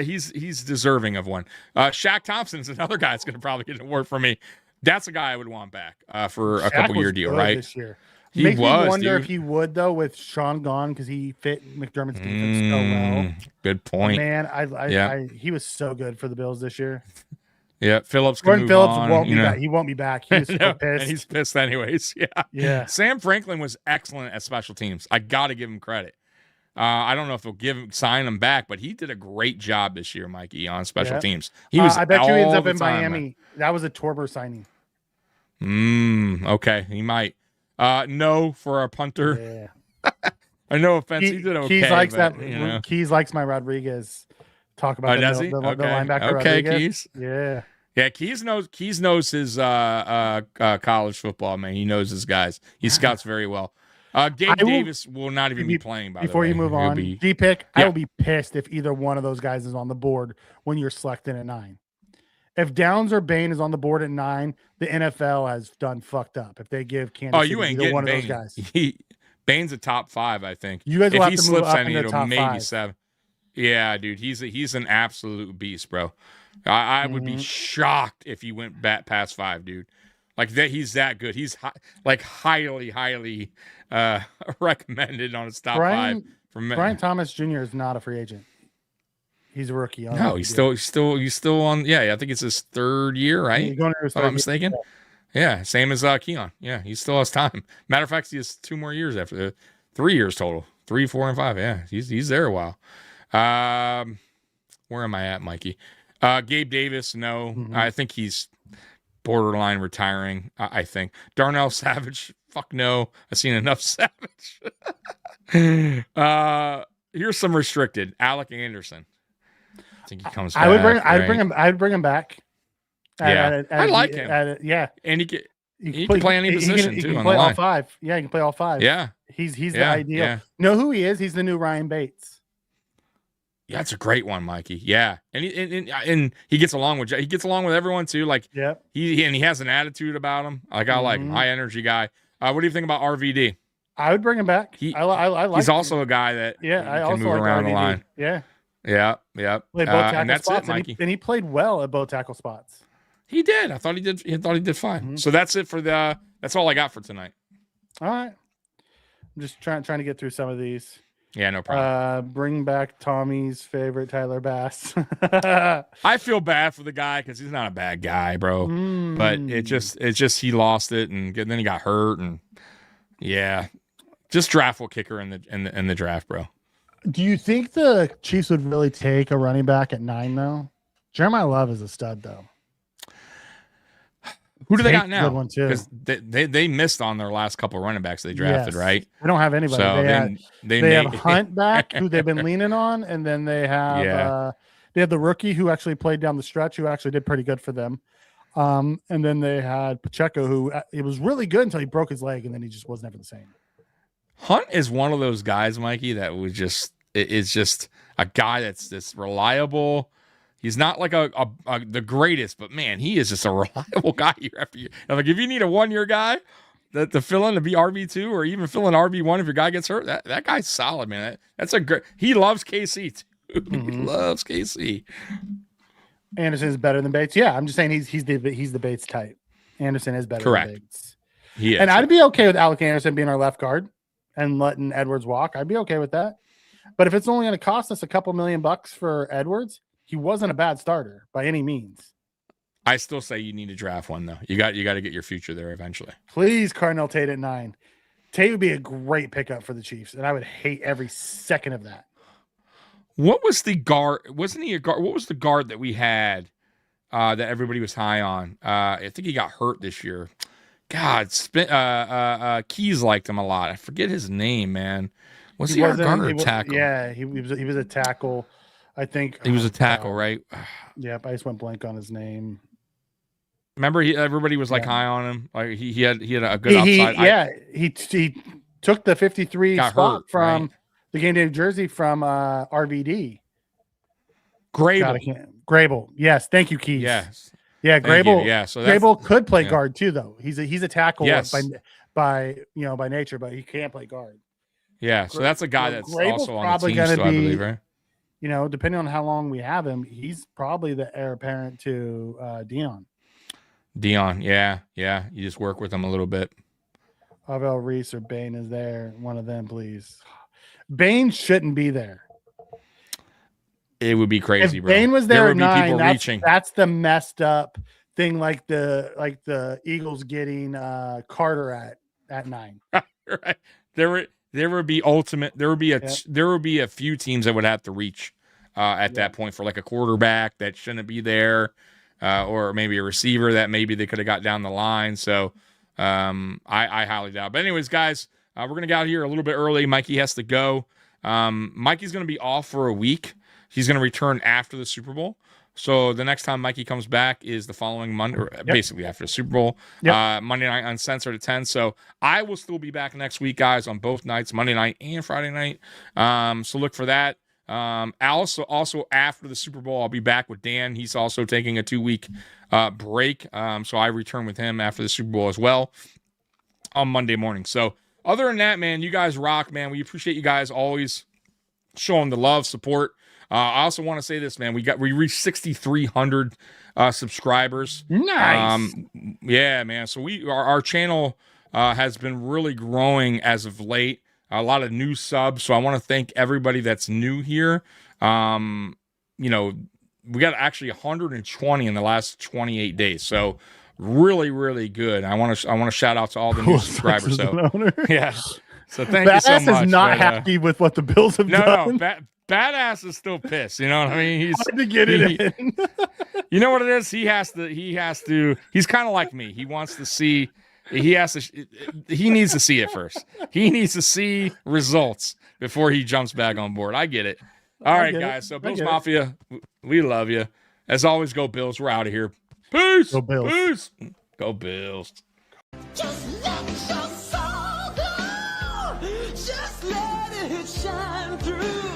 He's deserving of one. Shaq Thompson's another guy that's going to probably get an award from me. That's a guy I would want back for a couple-year deal, right? This year. He Makes was, me wonder dude. if he would though with Sean gone because he fit McDermott's defense so well. Good point. Man, he was so good for the Bills this year. Yeah, Phillips. Gordon Phillips won't be back. He won't be back. He was so pissed. And he's pissed anyways. Yeah. Sam Franklin was excellent at special teams. I got to give him credit. I don't know if they'll sign him back, but he did a great job this year, Mikey, on special teams. He was. I bet you he ends up in time, Miami. That was a Torber signing. Okay, he might. No for a punter. Yeah. I no offense, he did okay. Keys likes but, that. Keys likes my Rodriguez. Talk about does he? The Okay. linebacker. Okay, Rodriguez. Keys. Yeah. Yeah, Keys knows his college football, man. He knows his guys. He scouts very well. Gabe Davis will not even be playing, by the way. Before you move on, D-Pick, I will be pissed if either one of those guys is on the board when you're selecting at 9. If Downs or Bain is on the board at 9, the NFL has done fucked up. If they give Kansas City you ain't either getting one Bain. of those guys. Bain's a top 5, I think. You guys will if have he to slips move up any, into it'll top maybe 5. 7. Yeah, dude, he's an absolute beast, bro. I would be shocked if he went past 5, dude. Like that, he's that good. He's highly recommended on his top 5. Brian Thomas Jr. is not a free agent. He's a rookie. No, he's still on. Yeah, I think it's his 3rd year, right? He's going to his if I'm not mistaken. Yeah, same as Keon. Yeah, he still has time. Matter of fact, he has 2 more years after 3 years total. 3, 4, and 5. Yeah, he's there a while. Where am I at, Mikey? Gabe Davis, no. I think he's borderline retiring. I think Darnell Savage, fuck no. I've seen enough Savage. Here's some restricted. Alec Anderson. I think he comes back. I'd bring him back. I like him. And he can play any position he too. can on play the all line. 5. Yeah, he can play all 5. Yeah, he's the ideal. Yeah. Know who he is? He's the new Ryan Bates. Yeah, that's a great one, Mikey. Yeah, and he gets along with everyone too. Like, he has an attitude about him. Like I like him, high energy guy. What do you think about RVD? I would bring him back. I like. He's also a guy that I can move around the line. Yeah. Played both tackle and that's spots, it, Mikey. And he played well at both tackle spots. He did. I thought he did. He did fine. So that's it for that's all I got for tonight. All right. I'm just trying to get through some of these. Yeah, no problem. Bring back Tommy's favorite Tyler Bass. I feel bad for the guy because he's not a bad guy, bro. But it's just he lost it, and then he got hurt, and just draft kicker in the draft, bro. Do you think the Chiefs would really take a running back at 9 though? Jeremiah Love is a stud though. Who do they got now? Good one too. Because they missed on their last couple running backs they drafted, right? They don't have anybody. So they have Hunt back, who they've been leaning on, and then they have they had the rookie who actually played down the stretch, who actually did pretty good for them. And then they had Pacheco, who it was really good until he broke his leg, and then he just was never the same. Hunt is one of those guys, Mikey, that was is just a guy that's reliable. He's not like the greatest, but man, he is just a reliable guy year after year. Now, like if you need a 1-year guy to fill in to be RB2 or even fill in RB1 if your guy gets hurt, that guy's solid, man. That's a great. He loves KC too. He loves KC. Anderson is better than Bates. Yeah, I'm just saying he's the Bates type. Anderson is better than Bates. Yeah, and I'd be okay with Alec Anderson being our left guard and letting Edwards walk. I'd be okay with that. But if it's only going to cost us a couple $1,000,000 for Edwards, he wasn't a bad starter by any means. I still say you need to draft one though. You got to get your future there eventually. Please, Cardinal Tate at 9. Tate would be a great pickup for the Chiefs, and I would hate every second of that. What was the guard? Wasn't he a guard? What was the guard that we had that everybody was high on? I think he got hurt this year. God, Keys liked him a lot. I forget his name, man. Was he our guard or tackle? Yeah, he was a tackle. I think he was a tackle, right? Yep, I just went blank on his name. Remember, everybody was like high on him. Like he had a good upside. He took the 53 spot hurt, from the game day jersey from RVD. Grable Grable. Yes. Thank you, Keith. Yes. Yeah, Thank you. Grable. Yeah, so that's, Grable could play yeah. guard too, though. He's a tackle Yes. by nature, but he can't play guard. Yeah, so that's a guy that's Grable's also on the probably team gonna still, I be- believe, right? Depending on how long we have him, he's probably the heir apparent to Dion. Dion, yeah. You just work with him a little bit. Pavel Reese or Bain is there. One of them, please. Bain shouldn't be there. It would be crazy, If bro. Bain was there would at be 9, people reaching. that's the messed up thing, like the Eagles getting Carter at 9. Right. There would be a few teams that would have to reach at that point for like a quarterback that shouldn't be there, or maybe a receiver that maybe they could have got down the line. So I highly doubt. But anyways, guys, we're gonna get out here a little bit early. Mikey has to go. Mikey's gonna be off for a week. He's gonna return after the Super Bowl. So the next time Mikey comes back is the following Monday, or basically after the Super Bowl, Monday night Uncensored at 10. So I will still be back next week, guys, on both nights, Monday night and Friday night. So look for that. Also after the Super Bowl, I'll be back with Dan. He's also taking a 2-week break. So I return with him after the Super Bowl as well on Monday morning. So other than that, man, you guys rock, man. We appreciate you guys always showing the love, support. I also want to say this, man. We reached 6,300 subscribers. Nice. Yeah, man. So our channel has been really growing as of late. A lot of new subs. So I want to thank everybody that's new here. We got actually 120 in the last 28 days. So really, really good. I want to shout out to all the new subscribers. So yeah. So thank you so much. Badass is not happy with what the Bills have done. No. Badass is still pissed. You know what I mean? He's hard to get it in. You know what it is? He's kind of like me. He wants to see, he needs to see it first. He needs to see results before he jumps back on board. I get it. All right, guys. So Bills Mafia, we love you. As always, go Bills. We're out of here. Peace. Go Bills. Peace. Go Bills. Just let your soul glow. Just let it shine through.